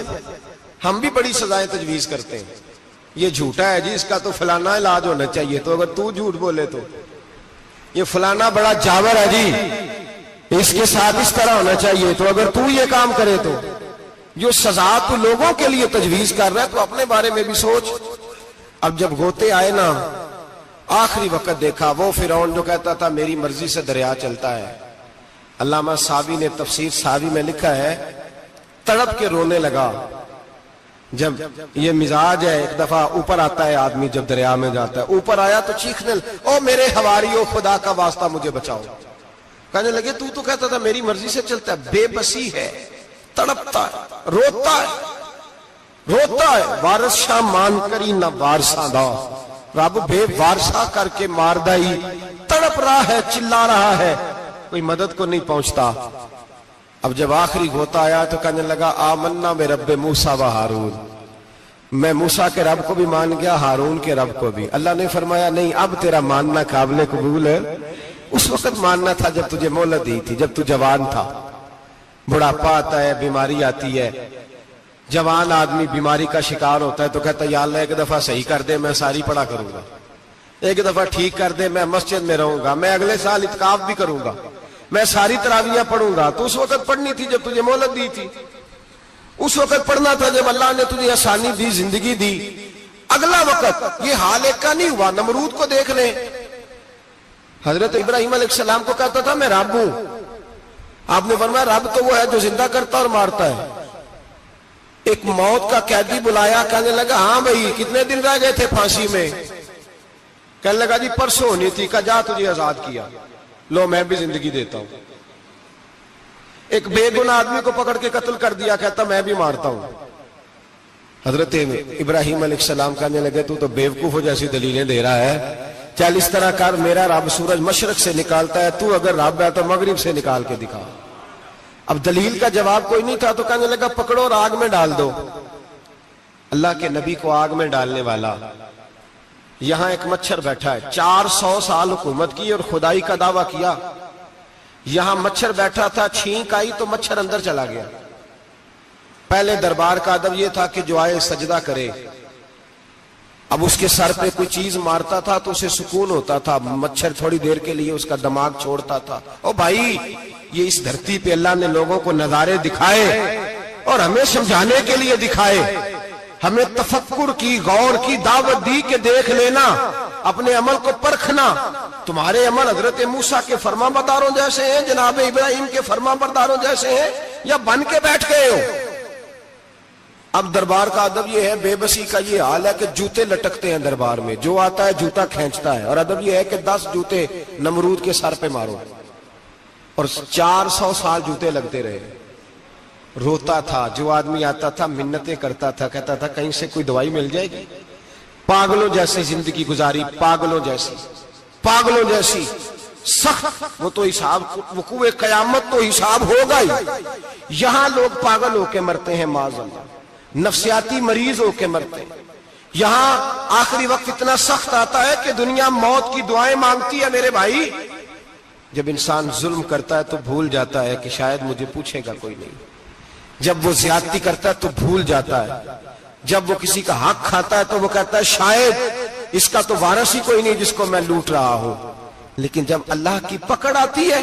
Speaker 1: ہم بھی بڑی سزائیں تجویز کرتے ہیں. یہ جھوٹا ہے جی, اس کا تو فلانا علاج ہونا چاہیے. تو اگر تو جھوٹ بولے تو یہ فلانا بڑا جاور ہے جی, اس کے ساتھ اس طرح ہونا چاہیے. تو اگر تو یہ کام کرے تو جو سزا تو لوگوں کے لیے تجویز کر رہا ہے تو اپنے بارے میں بھی سوچ. اب جب غوطے آئے نا, آخری وقت دیکھا وہ فرعون جو کہتا تھا میری مرضی سے دریا چلتا ہے. علامہ صاوی نے تفسیر صاوی میں لکھا ہے تڑپ کے رونے لگا. جب یہ مزاج ہے, ایک دفعہ اوپر آتا ہے آدمی جب دریا میں جاتا ہے, اوپر آیا تو چیخنے او میرے حواریو خدا کا واسطہ مجھے بچاؤ. کہنے لگے تو کہتا تھا میری مرضی سے چلتا ہے. بے بسی ہے, تڑپتا ہے, روتا ہے. وارث شاہ مان کری نہ وارثاں دا, رب بے وارثہ کر کے مار دائی. تڑپ رہا ہے, چلا رہا ہے, کوئی مدد کو نہیں پہنچتا. اب جب آخری غوطہ آیا تو کہنے لگا آمنا میں رب موسیٰ و ہارون, میں موسیٰ کے رب کو بھی مان گیا, ہارون کے رب کو بھی. اللہ نے فرمایا نہیں, اب تیرا ماننا قابل قبول ہے. اس وقت ماننا تھا جب تجھے مہلت دی تھی, جب تو جوان تھا. بڑھاپا آتا ہے, بیماری آتی ہے, جوان آدمی بیماری کا شکار ہوتا ہے تو کہتا ہے یا اللہ ایک دفعہ صحیح کر دے, میں ساری پڑھا کروں گا. ایک دفعہ ٹھیک کر دے, میں مسجد میں رہوں گا, میں اگلے سال اعتکاف بھی کروں گا, میں ساری تراویحیں پڑھوں گا. تو اس وقت پڑھنی تھی جب تجھے مہلت دی تھی. اس وقت پڑھنا تھا جب اللہ نے تجھے آسانی دی, زندگی دی. اگلا وقت یہ حال ایک کا نہیں ہوا. نمرود کو دیکھ لیں, حضرت ابراہیم علیہ السلام کو کہتا تھا میں رب ہوں. آپ نے فرمایا رب تو وہ ہے جو زندہ کرتا اور مارتا ہے. ایک موت کا قیدی بلایا, کہنے لگا ہاں بھائی کتنے دن رہ گئے تھے پھانسی میں؟ کہنے لگا جی پرسوں ہونی تھی. کہا جا تجھے آزاد کیا, لو میں بھی زندگی دیتا ہوں. ایک بے گناہ آدمی کو پکڑ کے قتل کر دیا, کہتا میں بھی مارتا ہوں. حضرت ابراہیم علیہ السلام کہنے لگے تو بیوقوفوں جیسی دلیلیں دے رہا ہے. چل اس طرح کر, میرا رب سورج مشرق سے نکالتا ہے, تو اگر رب ہے تو مغرب سے نکال کے دکھا. اب دلیل کا جواب کوئی نہیں تھا تو کہنے لگا پکڑو اور آگ میں ڈال دو. اللہ کے نبی کو آگ میں ڈالنے والا. یہاں ایک مچھر بیٹھا ہے, 400 سال حکومت کی اور خدائی کا دعویٰ کیا. یہاں مچھر بیٹھا تھا, چھینک آئی تو مچھر اندر چلا گیا. پہلے دربار کا ادب یہ تھا کہ جو آئے سجدہ کرے. اب اس کے سر پہ کوئی چیز مارتا تھا تو اسے سکون ہوتا تھا. مچھر تھوڑی دیر کے لیے اس کا دماغ چھوڑتا تھا. او بھائی یہ اس دھرتی پہ اللہ نے لوگوں کو نظارے دکھائے اور ہمیں سمجھانے کے لیے دکھائے. ہمیں تفکر کی, غور کی دعوت دی کہ دیکھ لینا, اپنے عمل کو پرکھنا. تمہارے عمل حضرت موسیٰ کے فرما برداروں جیسے ہیں, جناب ابراہیم کے فرما برداروں جیسے ہیں, یا بن کے بیٹھ گئے ہو. اب دربار کا ادب یہ ہے, بے بسی کا یہ حال ہے کہ جوتے لٹکتے ہیں دربار میں, جو آتا ہے جوتا کھینچتا ہے. اور ادب یہ ہے کہ 10 جوتے نمرود کے سر پہ مارو. اور 400 سال جوتے لگتے رہے. روتا تھا, جو آدمی آتا تھا منتیں کرتا تھا, کہتا تھا کہیں سے کوئی دوائی مل جائے گی. پاگلوں جیسی زندگی گزاری, پاگلوں جیسی سخت. وہ تو حساب, وقوع قیامت تو حساب ہوگا ہی. یہاں لوگ پاگل ہو کے مرتے ہیں, معاذ اللہ, نفسیاتی مریض ہو کے مرتے ہیں. یہاں آخری وقت اتنا سخت آتا ہے کہ دنیا موت کی دعائیں مانگتی ہے. میرے بھائی جب انسان ظلم کرتا ہے تو بھول جاتا ہے کہ شاید مجھے پوچھے گا کوئی نہیں. جب وہ زیادتی کرتا ہے تو بھول جاتا ہے جب وہ کسی کا حق کھاتا ہے تو وہ کہتا ہے شاید اس کا تو وارث ہی کوئی نہیں جس کو میں لوٹ رہا ہوں. لیکن جب اللہ کی پکڑ آتی ہے،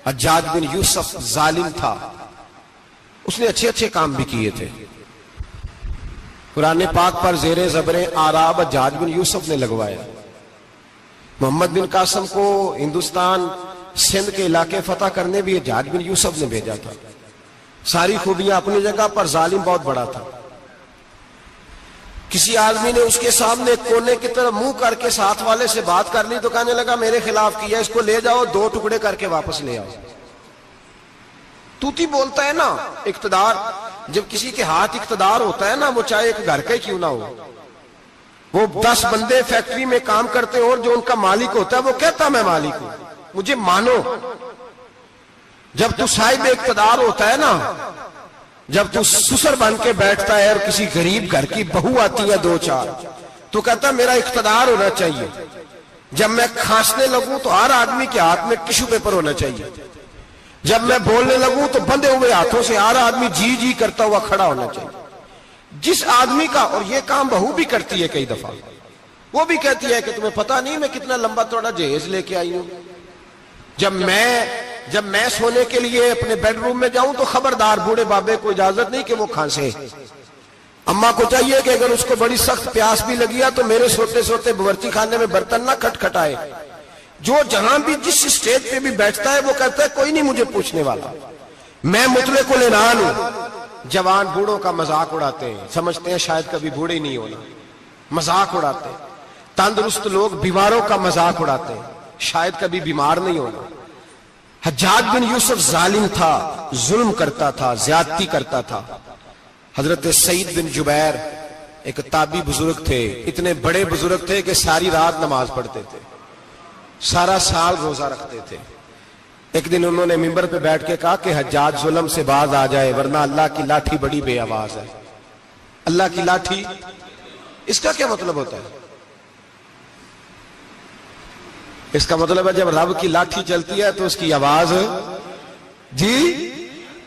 Speaker 1: حجاج بن یوسف ظالم تھا، اس نے اچھے اچھے کام بھی کیے تھے. قرآن پاک پر زیر زبر آراب حجاج بن یوسف نے لگوایا. محمد بن قاسم کو ہندوستان سندھ کے علاقے فتح کرنے بھی حجاج بن یوسف نے بھیجا تھا. ساری خوبیاں اپنی جگہ پر، ظالم بہت بڑا تھا. کسی آدمی نے اس کے سامنے کونے کی طرف منہ کر کے ساتھ والے سے بات کر لی تو کہنے لگا میرے خلاف کیا، اس کو لے جاؤ 2 ٹکڑے کر کے واپس لے آؤ. توتی بولتا ہے نا اقتدار. جب کسی کے ہاتھ اقتدار ہوتا ہے نا، وہ چاہے ایک گھر کا ہی کیوں نہ ہو، وہ 10 بندے فیکٹری میں کام کرتے اور جو ان کا مالک ہوتا ہے وہ کہتا میں مالک ہوں، مجھے مانو. جب تو صاحب اقتدار ہوتا ہے نا، جب تو سسر بن کے بیٹھتا ہے اور کسی غریب گھر کی بہو آتی ہے 2-4 تو کہتا میرا اقتدار ہونا چاہیے. جب میں کھانسنے لگوں تو ہر آدمی کے ہاتھ میں ٹشو پیپر ہونا چاہیے. جب میں بولنے لگوں تو بندھے ہوئے ہاتھوں سے ہر آدمی جی جی کرتا ہوا کھڑا ہونا چاہیے. جس آدمی کا، اور یہ کام بہو بھی کرتی ہے کئی دفعہ، وہ بھی کہتی ہے کہ تمہیں پتا نہیں میں کتنا لمبا چوڑا جہیز لے کے آئی ہوں. جب میں سونے کے لیے اپنے بیڈ روم میں جاؤں تو خبردار بوڑھے بابے کو اجازت نہیں کہ وہ کھانسے. اماں کو چاہیے کہ اگر اس کو بڑی سخت پیاس بھی لگی ہے تو میرے سوتے سوتے باورچی خانے میں برتن نہ کھٹکھٹائے. جو جہاں بھی جس اسٹیج پہ بھی بیٹھتا ہے وہ کہتا ہے کوئی نہیں مجھے پوچھنے والا، میں مطلق العنان ہوں. جوان بوڑھوں کا مذاق اڑاتے ہیں، سمجھتے ہیں شاید کبھی بوڑھے ہی نہیں ہونا، مذاق اڑاتے ہیں. تندرست لوگ بیماروں کا مذاق اڑاتے ہیں، شاید کبھی بیمار نہیں ہونا. حجاج بن یوسف ظالم تھا، ظلم کرتا تھا، زیادتی کرتا تھا. حضرت سعید بن جبیر ایک تابعی بزرگ تھے، اتنے بڑے بزرگ تھے کہ ساری رات نماز پڑھتے تھے، سارا سال روزہ رکھتے تھے. ایک دن انہوں نے منبر پہ بیٹھ کے کہا کہ حجاج ظلم سے باز آ جائے ورنہ اللہ کی لاٹھی بڑی بے آواز ہے. اللہ کی لاٹھی، اس کا کیا مطلب ہوتا ہے؟ اس کا مطلب ہے جب رب کی لاٹھی چلتی ہے تو اس کی آواز، جی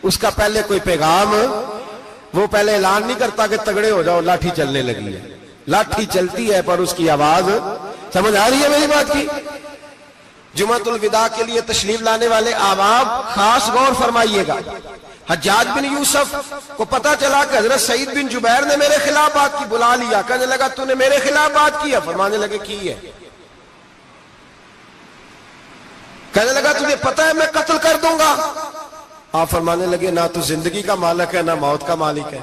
Speaker 1: اس کا پہلے کوئی پیغام، وہ پہلے اعلان نہیں کرتا کہ تگڑے ہو جاؤ لاٹھی چلنے لگی ہے. لاٹھی چلتی ہے پر اس کی آواز، سمجھ آ رہی ہے میری بات کی؟ جمعۃ الوداع کے لیے تشریف لانے والے احباب خاص غور فرمائیے گا. حجاج بن یوسف کو پتا چلا کہ حضرت سعید بن جبیر نے میرے خلاف بات کی، بلا لیا. کہنے لگا تو نے میرے خلاف بات کی ہے؟ فرمانے لگے کی ہے. کہنے لگا تجھے پتا ہے میں قتل کر دوں گا؟ آپ فرمانے لگے نہ تو زندگی کا مالک ہے نہ موت کا مالک ہے،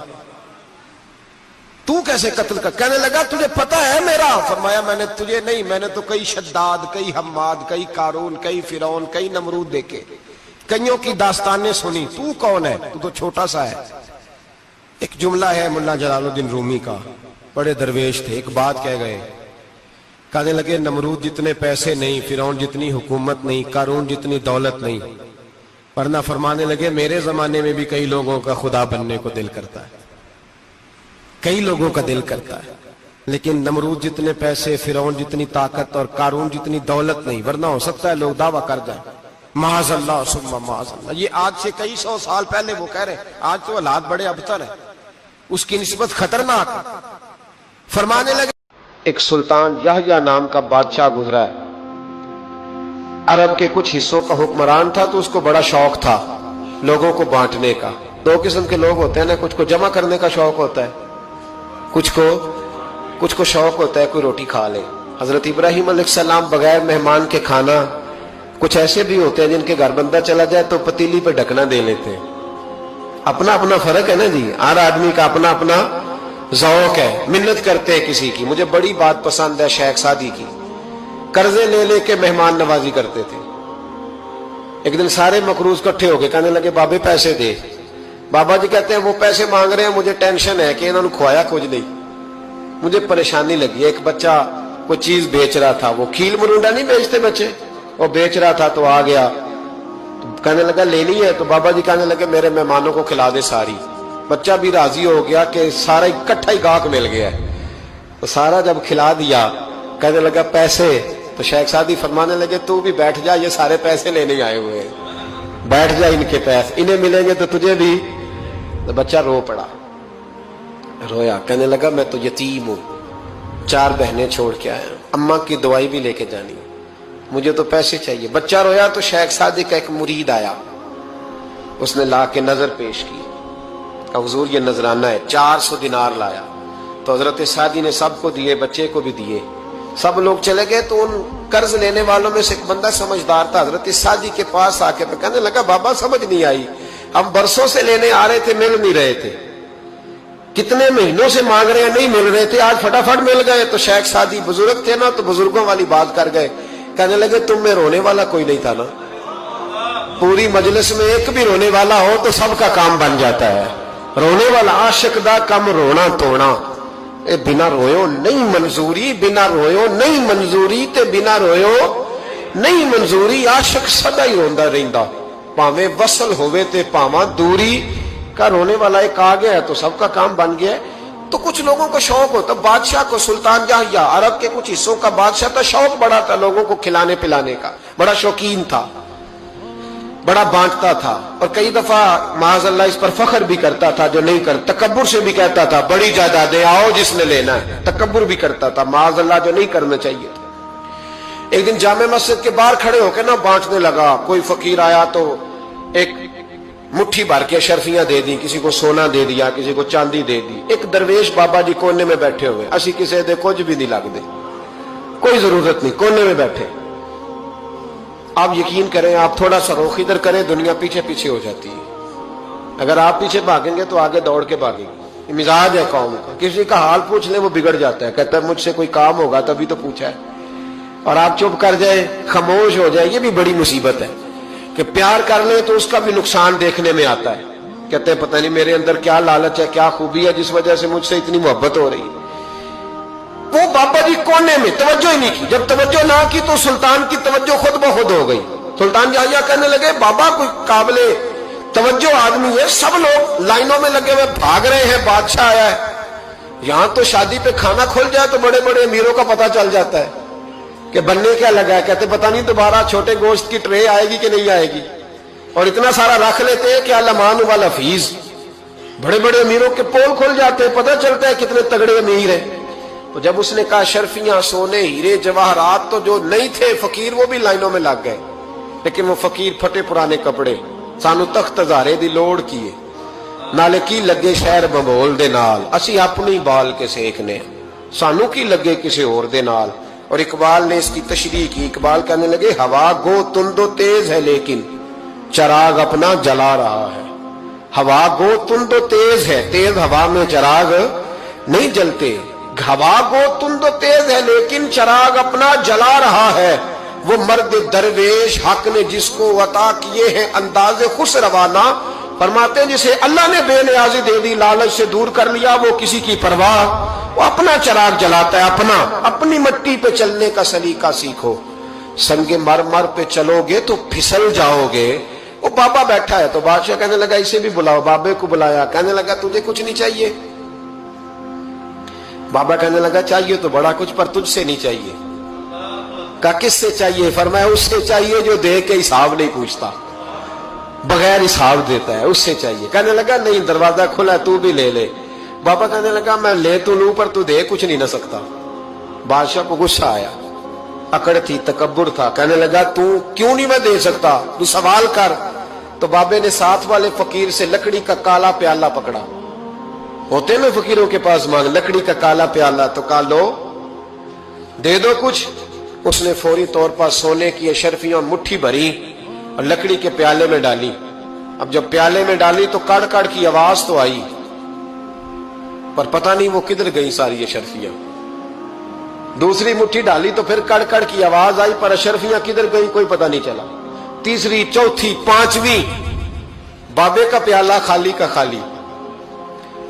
Speaker 1: تو کیسے قتل کر؟ کہنے لگا تجھے پتا ہے میرا؟ فرمایا میں نے تجھے نہیں، میں نے تو کئی شداد، کئی حماد، کئی قارون، کئی فرعون، کئی نمرود دیکھے، کئیوں کی داستانیں سنی، تو کون ہے؟ تو چھوٹا سا ہے. ایک جملہ ہے ملا جلال الدین رومی کا، بڑے درویش تھے، ایک بات کہہ گئے. کہنے لگے نمرود جتنے پیسے نہیں، فرعون جتنی حکومت نہیں، قارون جتنی دولت نہیں، ورنہ فرمانے لگے میرے زمانے میں بھی کئی لوگوں کا خدا بننے کو دل کرتا ہے، کئی لوگوں کا دل کرتا ہے، لیکن نمرود جتنے پیسے، فرعون جتنی طاقت اور قارون جتنی دولت نہیں، ورنہ ہو سکتا ہے لوگ دعویٰ کر جائیں معاذ اللہ ثم معاذ اللہ. یہ آج سے کئی 100 سال پہلے وہ کہہ رہے ہیں، آج تو حالات بڑے ابتر ہیں، اس کی نسبت خطرناک. فرمانے لگے ایک سلطان یحییٰ نام کا بادشاہ گزرا ہے، عرب کے کچھ حصوں کا حکمران تھا، تو اس کو بڑا شوق تھا لوگوں کو بانٹنے کا. 2 قسم کے لوگ ہوتے ہیں نا، کچھ کو جمع کرنے کا شوق ہوتا ہے، کچھ کو شوق ہوتا ہے کوئی روٹی کھا لے. حضرت ابراہیم علیہ السلام بغیر مہمان کے کھانا، کچھ ایسے بھی ہوتے ہیں جن کے گھر بندہ چلا جائے تو پتیلی پہ ڈھکنا دے لیتے ہیں. اپنا اپنا فرق ہے نا جی، ہر آدمی کا اپنا اپنا ذوق ہے. منت کرتے ہیں کسی کی. مجھے بڑی بات پسند ہے شیخ سعدی کی، قرضے لے لے کے مہمان نوازی کرتے تھے. ایک دن سارے مقروض کٹھے ہو گئے، کہنے لگے بابے پیسے دے. بابا جی کہتے ہیں وہ پیسے مانگ رہے ہیں، مجھے ٹینشن ہے کہ انہوں نے کھوایا کچھ نہیں، مجھے پریشانی لگی. ایک بچہ کوئی چیز بیچ رہا تھا، وہ کھیل مرونڈا نہیں بیچتے بچے، وہ بیچ رہا تھا تو آ گیا، کہنے لگا لینی ہے؟ تو بابا جی کہنے لگے میرے مہمانوں کو کھلا دے ساری. بچہ بھی راضی ہو گیا کہ سارا اکٹھا ہی گاہک مل گیا ہے، تو سارا جب کھلا دیا کہنے لگا پیسے. تو شیخ سعدی فرمانے لگے تو بھی بیٹھ جا، یہ سارے پیسے لینے آئے ہوئے ہیں، بیٹھ جا، ان کے پیسے انہیں ملیں گے تو تجھے بھی. تو بچہ رو پڑا. رویا، کہنے لگا میں تو یتیم ہوں، 4 بہنیں چھوڑ کے آیا، اماں کی دوائی بھی لے کے جانی، مجھے تو پیسے چاہیے۔ بچہ رویا تو شیخ سعدی کا ایک مرید آیا، اس نے لا کے نظر پیش کی، کہا حضور یہ نذرانہ ہے، 400 دینار لایا۔ تو حضرت سعدی نے سب کو دیے، بچے کو بھی دیے، سب لوگ چلے گئے۔ تو ان قرض لینے والوں میں سے ایک بندہ سمجھدار تھا، حضرت سعدی کے پاس آ کے کہنے لگا بابا سمجھ نہیں آئی، ہم برسوں سے لینے آ رہے تھے، مل نہیں رہے تھے، کتنے مہینوں سے مانگ رہے ہیں، نہیں مل رہے تھے، آج فٹافٹ مل گئے۔ تو شیخ سعدی بزرگ تھے نا، تو بزرگوں والی بات کر گئے، کہنے لگے تم میں رونے والا کوئی نہیں تھا نا، پوری مجلس میں ایک بھی رونے والا ہو تو سب کا کام بن جاتا ہے۔ رونے والا عاشق دا کم رونا توڑنا، اے بنا رویو نہیں منظوری، بنا رویو نہیں منظوری تے بنا رویو نہیں منظوری، عاشق سدا ہی روندا رہندا، پاویں وصل ہوئے تے پاواں دوری کا، رونے والا ایک آ گیا ہے تو سب کا کام بن گیا ہے۔ تو کچھ لوگوں کو شوق ہوتا، بادشاہ کو، سلطان جہاں عرب کے کچھ حصوں کا بادشاہ تھا، شوق بڑا تھا لوگوں کو کھلانے پلانے کا، بڑا شوقین تھا، بڑا بانٹتا تھا، اور کئی دفعہ معاذ اللہ اس پر فخر بھی کرتا تھا جو نہیں کر، تکبر سے بھی کہتا تھا بڑی جائیدادیں آؤ جس نے لینا ہے، تکبر بھی کرتا تھا معاذ اللہ جو نہیں کرنا چاہیے تھا۔ ایک دن جامع مسجد کے باہر کھڑے ہو کے نا بانٹنے لگا، کوئی فقیر آیا تو ایک مٹھی بھر کے اشرفیاں دے دی، کسی کو سونا دے دیا، کسی کو چاندی دے دی۔ ایک درویش بابا جی کونے میں بیٹھے ہوئے، اسی کسی دے کچھ بھی نہیں لگ دے، کوئی ضرورت نہیں، کونے میں بیٹھے۔ آپ یقین کریں، آپ تھوڑا سا رخ ادھر کریں، دنیا پیچھے پیچھے ہو جاتی ہے۔ اگر آپ پیچھے بھاگیں گے تو آگے دوڑ کے بھاگیں گے، یہ مزاج ہے قوم کا، کسی کا حال پوچھ لیں وہ بگڑ جاتا ہے، کہتا ہے مجھ سے کوئی کام ہوگا تبھی تو پوچھا ہے، اور آپ چپ کر جائیں، خاموش ہو جائے، یہ بھی بڑی مصیبت ہے کہ پیار کر لیں تو اس کا بھی نقصان دیکھنے میں آتا ہے، کہتے ہیں پتہ نہیں میرے اندر کیا لالچ ہے، کیا خوبی ہے جس وجہ سے مجھ سے اتنی محبت ہو رہی ہے۔ وہ بابا جی کونے میں توجہ ہی نہیں کی، جب توجہ نہ کی تو سلطان کی توجہ خود بخود ہو گئی۔ سلطان جہاں کہنے لگے بابا کوئی قابل توجہ آدمی ہے، سب لوگ لائنوں میں لگے ہوئے بھاگ رہے ہیں، بادشاہ آیا ہے، یہاں تو شادی پہ کھانا کھل جائے تو بڑے بڑے امیروں کا پتہ چل جاتا ہے کہ بننے کیا لگا ہے، کہتے پتہ نہیں دوبارہ چھوٹے گوشت کی ٹرے آئے گی کہ نہیں آئے گی، اور اتنا سارا رکھ لیتے ہیں کہ الامان والحفیظ، بڑے بڑے امیروں کے پول کھل جاتے ہیں، پتہ چلتا ہے کتنے تگڑے امیر ہیں۔ تو جب اس نے کہا شرفیاں، سونے، ہیرے، جواہرات، تو جو نہیں تھے فقیر وہ بھی لائنوں میں لگ گئے، لیکن وہ فقیر پھٹے پرانے کپڑے، سانو تخت ہزارے دی لوڑ کیے، نالے کی لگے شہر بمبول دے نال، اسی اپنی بال کے سیکھنے، سانو کی لگے کسی اور دے نال۔ اور اقبال نے اس کی تشریح کی، اقبال کہنے لگے ہوا گو تند و تیز ہے لیکن چراغ اپنا جلا رہا ہے، ہوا گو تند و تیز ہے، تیز ہوا میں چراغ نہیں جلتے، ہوا گو تند و تیز ہے لیکن چراغ اپنا جلا رہا ہے، وہ مرد درویش حق نے جس کو عطا کیے ہیں انداز خوش روانہ، فرماتے ہیں جسے اللہ نے بے نیازی دے دی، لالچ سے دور کر لیا، وہ کسی کی پرواہ، وہ اپنا چراغ جلاتا ہے، اپنی مٹی پہ چلنے کا سلیقہ سیکھو، سنگ مرمر پہ چلو گے تو پھسل جاؤ گے۔ وہ بابا بیٹھا ہے تو بادشاہ کہنے لگا اسے بھی بلاؤ، بابے کو بلایا، کہنے لگا تجھے کچھ نہیں چاہیے؟ بابا کہنے لگا چاہیے تو بڑا کچھ، پر تجھ سے نہیں چاہیے۔ کہا کس سے چاہیے؟ فرمایا اس سے چاہیے جو دے کے حساب نہیں پوچھتا، بغیر حساب دیتا ہے، اس سے چاہیے۔ کہنے لگا نہیں دروازہ کھلا تو بھی لے لے۔ بابا کہنے لگا میں لے تو لوں پر تو دے کچھ نہیں نہ سکتا۔ بادشاہ کو غصہ آیا، اکڑ تھی، تکبر تھا، کہنے لگا تو کیوں نہیں میں دے سکتا، تو سوال کر۔ تو بابے نے ساتھ والے فقیر سے لکڑی کا کالا پیالہ پکڑا، ہوتے نا فقیروں کے پاس مانگ، لکڑی کا کالا پیالہ، تو کہا لو دے دو کچھ۔ اس نے فوری طور پر سونے کی اشرفیاں مٹھی بھری اور لکڑی کے پیالے میں ڈالی۔ اب جب پیالے میں ڈالی تو کڑ کڑ کی آواز تو آئی، پر پتہ نہیں وہ کدھر گئی ساری اشرفیاں۔ دوسری مٹھی ڈالی تو پھر کڑ کڑ کی آواز آئی، پر اشرفیاں کدھر گئی کوئی پتہ نہیں چلا۔ تیسری، چوتھی، پانچویں، بابے کا پیالہ خالی کا خالی،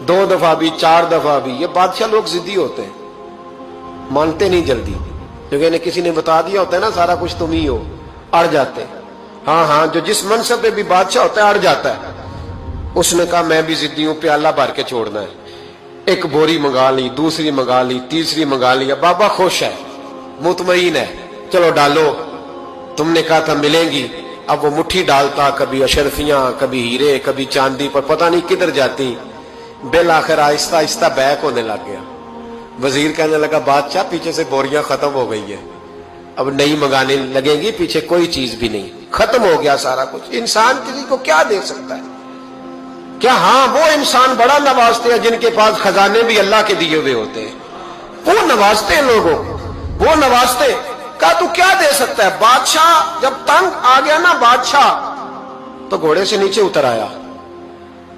Speaker 1: 2 دفعہ بھی، 4 دفعہ بھی۔ یہ بادشاہ لوگ ضدی ہوتے ہیں، مانتے نہیں جلدی، کیونکہ انہیں کسی نے بتا دیا ہوتا ہے نا سارا کچھ تم ہی ہو، اڑ جاتے ہیں۔ ہاں جو جس منصب پہ بھی بادشاہ ہوتا ہے اڑ جاتا ہے۔ اس نے کہا میں بھی ضدی ہوں، پیالہ بھر کے چھوڑنا ہے۔ ایک بوری منگا لی، دوسری منگا لی، تیسری منگا لی۔ بابا خوش ہے، مطمئن ہے، چلو ڈالو، تم نے کہا تھا ملیں گی۔ اب وہ مٹھی ڈالتا، کبھی اشرفیاں، کبھی ہیرے، کبھی چاندی، پر پتہ نہیں کدھر جاتی۔ بل آخر آہستہ آہستہ بیک ہونے لگ گیا. وزیر کہنے لگا بادشاہ پیچھے سے بوریاں ختم ہو گئی ہیں, اب نئی منگانے لگیں گی, پیچھے کوئی چیز بھی نہیں, ختم ہو گیا سارا کچھ. انسان کسی کو کیا دے سکتا ہے؟ کیا ہاں وہ انسان بڑا نوازتے ہیں جن کے پاس خزانے بھی اللہ کے دیے ہوئے ہوتے ہیں, وہ نوازتے ہیں لوگوں کو, وہ نوازتے. کہا تو کیا دے سکتا ہے؟ بادشاہ جب تنگ آ گیا نا بادشاہ, تو گھوڑے سے نیچے اتر آیا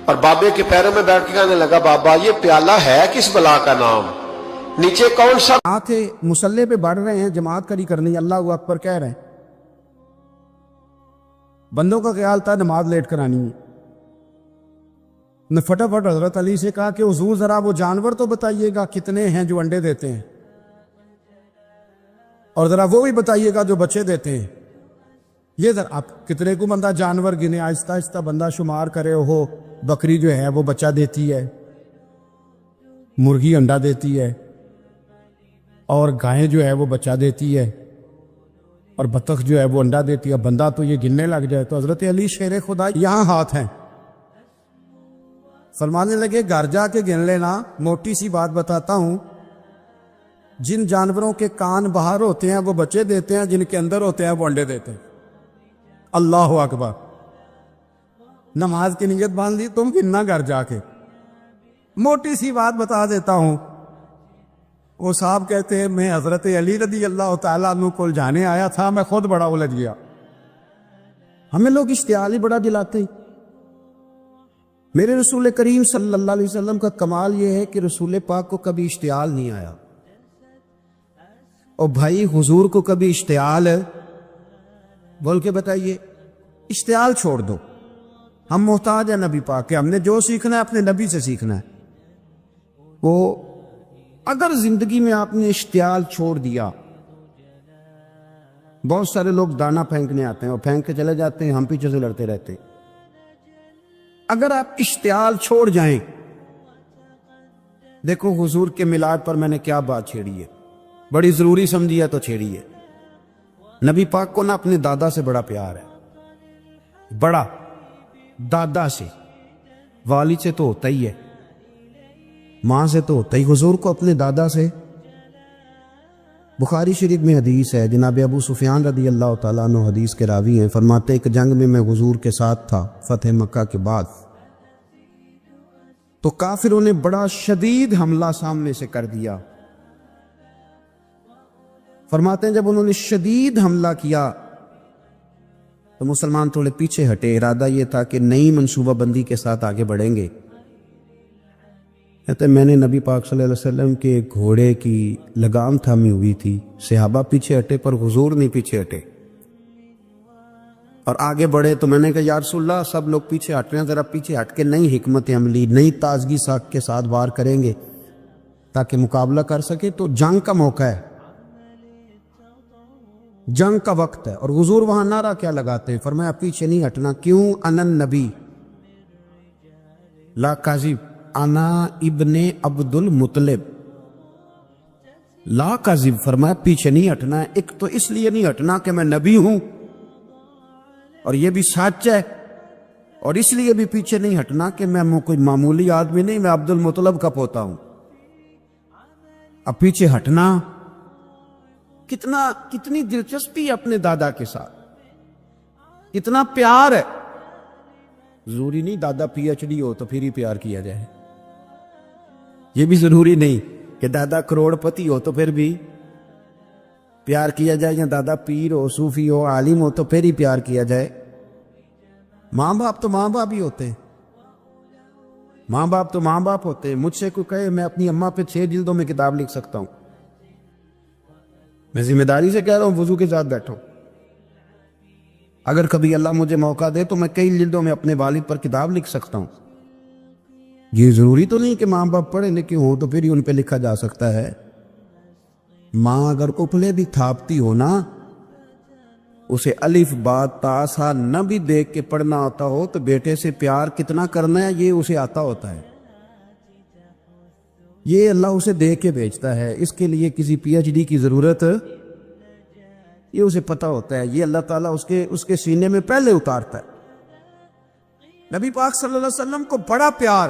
Speaker 1: اور بابے کے پیروں میں بیٹھ کے کہنے لگا بابا یہ پیالہ ہے کس بلا کا نام, نیچے کون سا
Speaker 4: تھے مسلح پہ بڑھ رہے ہیں, جماعت کری کرنی, اللہ اکبر کہہ رہے ہیں. بندوں کا خیال تھا نماز لیٹ کرانی ہے. نے فٹافٹ حضرت علی سے کہا کہ حضور ذرا وہ جانور تو بتائیے گا کتنے ہیں جو انڈے دیتے ہیں, اور ذرا وہ بھی بتائیے گا جو بچے دیتے ہیں. یہ ذرا آپ کتنے کو بندہ جانور گنے, آہستہ آہستہ بندہ شمار کرے. ہو بکری جو ہے وہ بچہ دیتی ہے, مرغی انڈا دیتی ہے, اور گائیں جو ہے وہ بچہ دیتی ہے, اور بطخ جو ہے وہ انڈا دیتی ہے. بندہ تو یہ گننے لگ جائے. تو حضرت علی شیر خدا یہاں ہاتھ ہیں, فرمانے لگے گھر جا کے گن لینا. موٹی سی بات بتاتا ہوں, جن جانوروں کے کان باہر ہوتے ہیں وہ بچے دیتے ہیں, جن کے اندر ہوتے ہیں وہ انڈے دیتے ہیں. اللہ اکبر. نماز کی نیت باندھ لی, تم گننا گھر جا کے. موٹی سی بات بتا دیتا ہوں. وہ صاحب کہتے ہیں میں حضرت علی رضی اللہ تعالیٰ عنہ کو جانے آیا تھا, میں خود بڑا الجھ گیا. ہمیں لوگ اشتعال ہی بڑا دلاتے ہیں. میرے رسول کریم صلی اللہ علیہ وسلم کا کمال یہ ہے کہ رسول پاک کو کبھی اشتعال نہیں آیا. اور بھائی حضور کو کبھی اشتعال بول کے بتائیے. اشتعال چھوڑ دو, ہم محتاج ہیں نبی پاک کے, ہم نے جو سیکھنا ہے اپنے نبی سے سیکھنا ہے. وہ اگر زندگی میں آپ نے اشتعال چھوڑ دیا, بہت سارے لوگ دانا پھینکنے آتے ہیں اور پھینک کے چلے جاتے ہیں, ہم پیچھے سے لڑتے رہتے ہیں. اگر آپ اشتعال چھوڑ جائیں, دیکھو حضور کے میلاد پر میں نے کیا بات چھیڑی ہے, بڑی ضروری سمجھی ہے تو چھیڑی ہے. نبی پاک کو نا اپنے دادا سے بڑا پیار ہے, بڑا دادا سے, والد سے تو ہوتا ہی ہے, ماں سے تو ہوتا ہی. حضور کو اپنے دادا سے. بخاری شریف میں حدیث ہے, جناب ابو سفیان رضی اللہ تعالیٰ عنہ حدیث کے راوی ہیں, فرماتے ایک جنگ میں حضور کے ساتھ تھا فتح مکہ کے بعد. تو کافروں نے بڑا شدید حملہ سامنے سے کر دیا. فرماتے ہیں جب انہوں نے شدید حملہ کیا تو مسلمان تھوڑے پیچھے ہٹے. ارادہ یہ تھا کہ نئی منصوبہ بندی کے ساتھ آگے بڑھیں گے. کہتے میں نے نبی پاک صلی اللہ علیہ وسلم کے گھوڑے کی لگام تھامی ہوئی تھی, صحابہ پیچھے ہٹے پر حضور نہیں پیچھے ہٹے اور آگے بڑھے. تو میں نے کہا یا رسول اللہ سب لوگ پیچھے ہٹ رہے ہیں, ذرا پیچھے ہٹ کے نئی حکمت عملی, نئی تازگی ساکھ کے ساتھ وار کریں گے تاکہ مقابلہ کر سکے. تو جنگ کا موقع ہے, جنگ کا وقت ہے. اور حضور وہاں نعرہ کیا لگاتے ہیں, فرمایا پیچھے نہیں ہٹنا. کیوں؟ انا النبی لا کاذب, انا ابن عبد المطلب لا کاذب. فرمایا پیچھے نہیں ہٹنا ہے. ایک تو اس لیے نہیں ہٹنا کہ میں نبی ہوں اور یہ بھی سچ ہے, اور اس لیے بھی پیچھے نہیں ہٹنا کہ میں کوئی معمولی آدمی نہیں, میں عبد المطلب کا پوتا ہوں. اب پیچھے ہٹنا کتنی دلچسپی ہے اپنے دادا کے ساتھ, کتنا پیار ہے. ضروری نہیں دادا پی ایچ ڈی ہو تو پھر ہی پیار کیا جائے, یہ بھی ضروری نہیں کہ دادا کروڑ پتی ہو تو پھر بھی پیار کیا جائے, یا دادا پیر ہو, صوفی ہو, عالم ہو تو پھر ہی پیار کیا جائے. ماں باپ تو ماں باپ ہی ہوتے ہیں, ماں باپ تو ماں باپ ہوتے ہیں. مجھ سے کوئی کہے میں اپنی اماں پہ 6 جلدوں میں کتاب لکھ سکتا ہوں, میں ذمہ داری سے کہہ رہا ہوں, وضو کے ساتھ بیٹھو. اگر کبھی اللہ مجھے موقع دے تو میں کئی جلدوں میں اپنے والد پر کتاب لکھ سکتا ہوں. یہ ضروری تو نہیں کہ ماں باپ پڑھے لکھے ہوں تو پھر ہی ان پہ لکھا جا سکتا ہے. ماں اگر اپلے بھی تھاپتی ہو نا, اسے الف با تا سا نہ بھی دیکھ کے پڑھنا آتا ہو تو بیٹے سے پیار کتنا کرنا ہے یہ اسے آتا ہوتا ہے. یہ اللہ اسے دے کے بھیجتا ہے, اس کے لیے کسی پی ایچ ڈی کی ضرورت, یہ اسے پتہ ہوتا ہے. یہ اللہ تعالیٰ اس کے سینے میں پہلے اتارتا ہے. نبی پاک صلی اللہ علیہ وسلم کو بڑا پیار,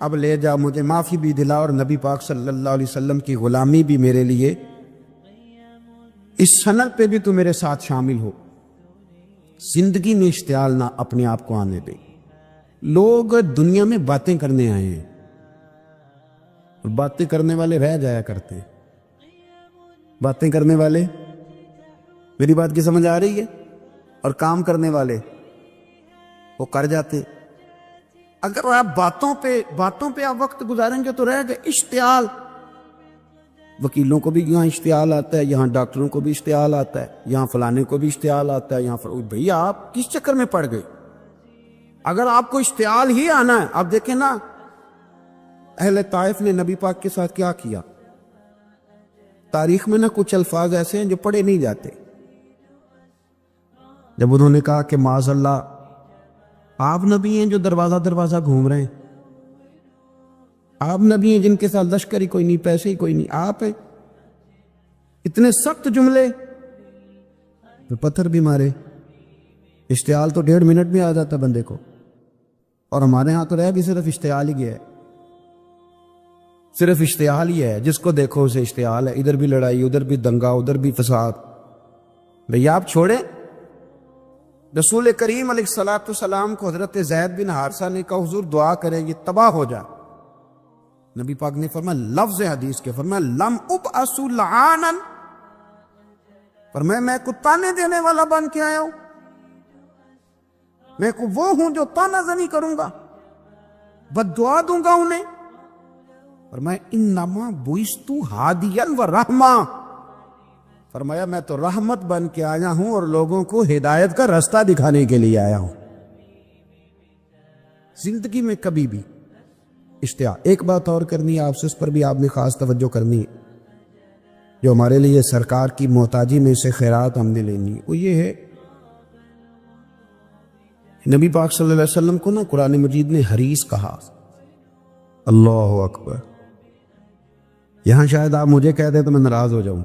Speaker 4: اب لے جا، مجھے معافی بھی دلا، اور نبی پاک صلی اللہ علیہ وسلم کی غلامی بھی میرے لیے، اس سند پہ بھی تو میرے ساتھ شامل ہو۔ زندگی میں اشتعال نہ اپنے آپ کو آنے دے۔ لوگ دنیا میں باتیں کرنے آئے ہیں، اور باتیں کرنے والے رہ جایا کرتے ہیں۔ باتیں کرنے والے، میری بات کی سمجھ آ رہی ہے؟ اور کام کرنے والے وہ کر جاتے۔ اگر آپ باتوں پہ آپ وقت گزاریں گے تو رہ گئے۔ اشتعال، وکیلوں کو بھی یہاں اشتعال آتا ہے، یہاں ڈاکٹروں کو بھی اشتعال آتا ہے، یہاں فلانے کو بھی اشتعال آتا ہے، یہاں بھئی آپ کس چکر میں پڑ گئے؟ اگر آپ کو اشتعال ہی آنا ہے، آپ دیکھیں نا اہل طائف نے نبی پاک کے ساتھ کیا کیا۔ تاریخ میں نا کچھ الفاظ ایسے ہیں جو پڑھے نہیں جاتے۔ جب انہوں نے کہا کہ معاذ اللہ، آپ نبی ہیں جو دروازہ دروازہ گھوم رہے ہیں، آپ نبی ہیں جن کے ساتھ لشکر ہی کوئی نہیں، پیسے ہی کوئی نہیں، آپ ہیں، اتنے سخت جملے، تو پتھر بھی مارے۔ اشتعال تو 1.5 منٹ میں آ جاتا بندے کو، اور ہمارے ہاں تو رہ بھی صرف اشتعال ہی گیا ہے، صرف اشتعال ہی ہے، جس کو دیکھو اسے اشتعال ہے، ادھر بھی لڑائی، ادھر بھی دنگا، ادھر بھی فساد۔ بھئی آپ چھوڑیں۔ رسول کریم علیہ الصلوۃ والسلام کو حضرت زید بن حارثہ نے کہا حضور دعا کریں یہ تباہ ہو جائے۔ نبی پاک نے فرمایا، لفظ حدیث کے فرمایا، لم ابعث لعانا، فرمایا میں کو تانے دینے والا بن کے آیا ہوں، میں کو وہ ہوں جو تانا زنی کروں گا، بد دعا دوں گا انہیں۔ فرمایا انما بعثت ہادیا و رحمہ، فرمایا میں تو رحمت بن کے آیا ہوں اور لوگوں کو ہدایت کا راستہ دکھانے کے لیے آیا ہوں۔ زندگی میں کبھی بھی اشتعال۔ ایک بات اور کرنی ہے آپ سے، اس پر بھی آپ نے خاص توجہ کرنی ہے، جو ہمارے لیے سرکار کی محتاجی میں سے خیرات ہم نے لینی ہے، وہ یہ ہے، نبی پاک صلی اللہ علیہ وسلم کو نا قرآن مجید نے حریص کہا۔ اللہ اکبر۔ یہاں شاید آپ مجھے کہہ دیں تو میں ناراض ہو جاؤں،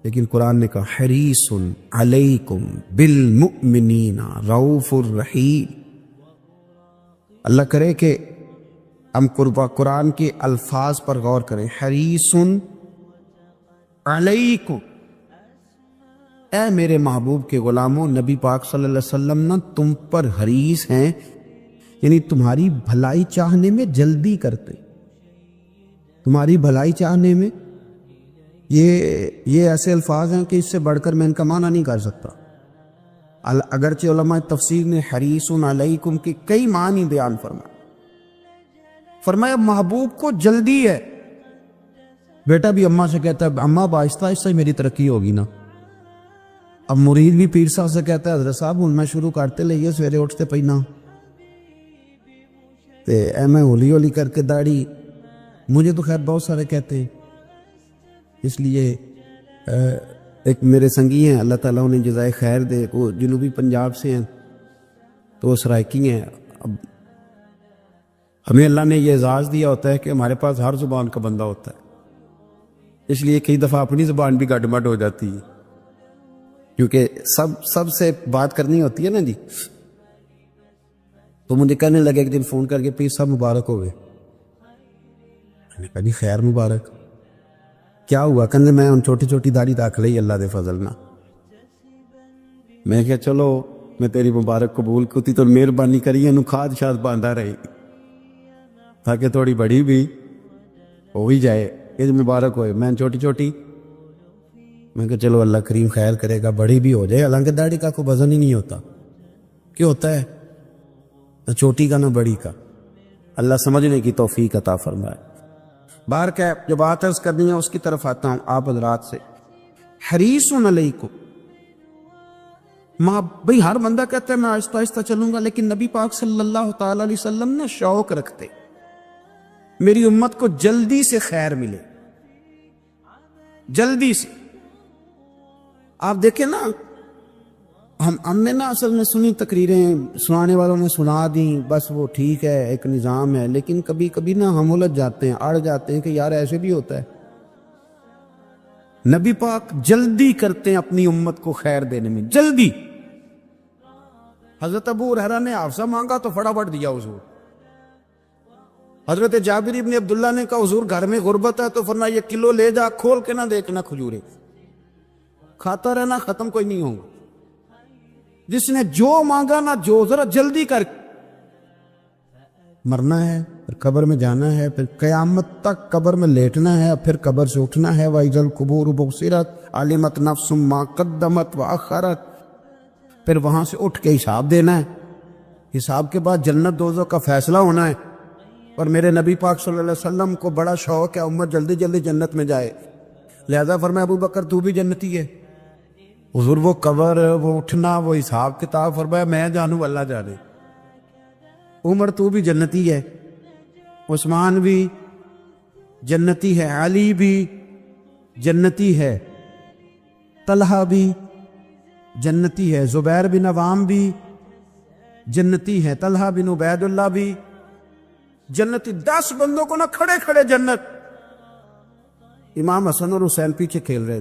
Speaker 4: لیکن قرآن نے کہا حریص علیکم بالمؤمنین رؤوف الرحیم۔ اللہ کرے کہ ہم قرآن کے الفاظ پر غور کریں۔ حریص علیکم، اے میرے محبوب کے غلاموں، نبی پاک صلی اللہ علیہ وسلم نا تم پر حریص ہیں، یعنی تمہاری بھلائی چاہنے میں جلدی کرتے، تمہاری بھلائی چاہنے میں۔ یہ ایسے الفاظ ہیں کہ اس سے بڑھ کر میں ان کا معنی نہیں کر سکتا۔ اگرچہ علماء تفسیر نے حریص علیکم کے کئی معنی بیان فرمایا محبوب کو جلدی ہے۔ بیٹا بھی اماں سے کہتا ہے اماں آہستہ آہستہ ہی میری ترقی ہوگی نا۔ اب مرید بھی پیر صاحب سے کہتا ہے حضرت صاحب ہوں میں شروع کرتے لئیے سویرے اٹھتے پہنا تے اے میں ہولی ہولی کر کے داڑھی، مجھے تو خیر بہت سارے کہتے ہیں، اس لیے ایک میرے سنگی ہیں اللہ تعالیٰ انہیں جزائے خیر دے، وہ جنوبی پنجاب سے ہیں تو وہ سرائکی ہیں۔ اب ہمیں اللہ نے یہ اعزاز دیا ہوتا ہے کہ ہمارے پاس ہر زبان کا بندہ ہوتا ہے، اس لیے کئی دفعہ اپنی زبان بھی گڈ مڈ ہو جاتی ہے، کیونکہ سب سے بات کرنی ہوتی ہے نا جی۔ تو مجھے کہنے لگے ایک دن فون کر کے پیر صاحب مبارک ہو گئے۔ میں نے کہا جی خیر مبارک، کیا ہوا؟ کہنے میں ان چھوٹی چھوٹی داڑھی رکھ لئی اللہ دے فضل نہ۔ میں کہا چلو میں تیری مبارک قبول کتی تو مہربانی کری انہوں کھاد شاد باندھا رہی تاکہ تھوڑی بڑی بھی ہو ہی جائے، یہ مبارک ہوئے۔ میں چھوٹی چھوٹی، میں کہا چلو اللہ کریم خیر کرے گا بڑی بھی ہو جائے، حالانکہ داڑھی کا کوئی وزن ہی نہیں ہوتا، کیوں ہوتا ہے نہ چھوٹی کا نہ بڑی کا، اللہ سمجھنے کی توفیق عطا فرمائے۔ بار کہ جو بات عرض کرنی ہے اس کی طرف آتا ہوں آپ حضرات سے۔ حریص علیکم، بھئی ہر بندہ کہتا ہے میں آہستہ آہستہ چلوں گا، لیکن نبی پاک صلی اللہ تعالی علیہ وسلم نے شوق رکھتے میری امت کو جلدی سے خیر ملے، جلدی سے۔ آپ دیکھیں نا ہم نے نا اصل میں سنی تقریریں، سنانے والوں نے سنا دیں، بس وہ ٹھیک ہے ایک نظام ہے، لیکن کبھی کبھی نا ہم الجھ جاتے ہیں، اڑ جاتے ہیں کہ یار ایسے بھی ہوتا ہے۔ نبی پاک جلدی کرتے ہیں اپنی امت کو خیر دینے میں، جلدی۔ حضرت ابو ہریرہ نے حفصہ مانگا تو فٹافٹ دیا حضور، حضرت جابر ابن عبداللہ نے کہا حضور گھر میں غربت ہے تو فرمایا یہ کلو لے جا، کھول کے نہ دیکھنا کھجورے، کھاتا رہنا، ختم کوئی نہیں ہوگا۔ جس نے جو مانگا نہ جو، ذرا جلدی کر، مرنا ہے پھر قبر میں جانا ہے، پھر قیامت تک قبر میں لیٹنا ہے، پھر قبر سے اٹھنا ہے۔ وَإِذَا الْقُبُورُ بُعْثِرَتْ عَلِمَتْ نَفْسٌ مَا قَدَّمَتْ وَأَخَّرَتْ، پھر وہاں سے اٹھ کے حساب دینا ہے۔ حساب کے بعد جنت دوزخ کا فیصلہ ہونا ہے۔ اور میرے نبی پاک صلی اللہ علیہ وسلم کو بڑا شوق ہے امت جلدی جلدی جنت میں جائے، لہذا فرمایا ابو بکر تو بھی جنتی ہے۔ حضور وہ قبر، وہ اٹھنا، وہ حساب کتاب، فرمایا میں جانوں اللہ جانے۔ عمر تو بھی جنتی ہے، عثمان بھی جنتی ہے، علی بھی جنتی ہے، طلحہ بھی جنتی ہے، زبیر بن عوام بھی جنتی ہے، طلحہ بن عبید اللہ بھی جنتی۔ 10 بندوں کو نہ کھڑے کھڑے جنت۔ امام حسن اور حسین پیچھے کھیل رہے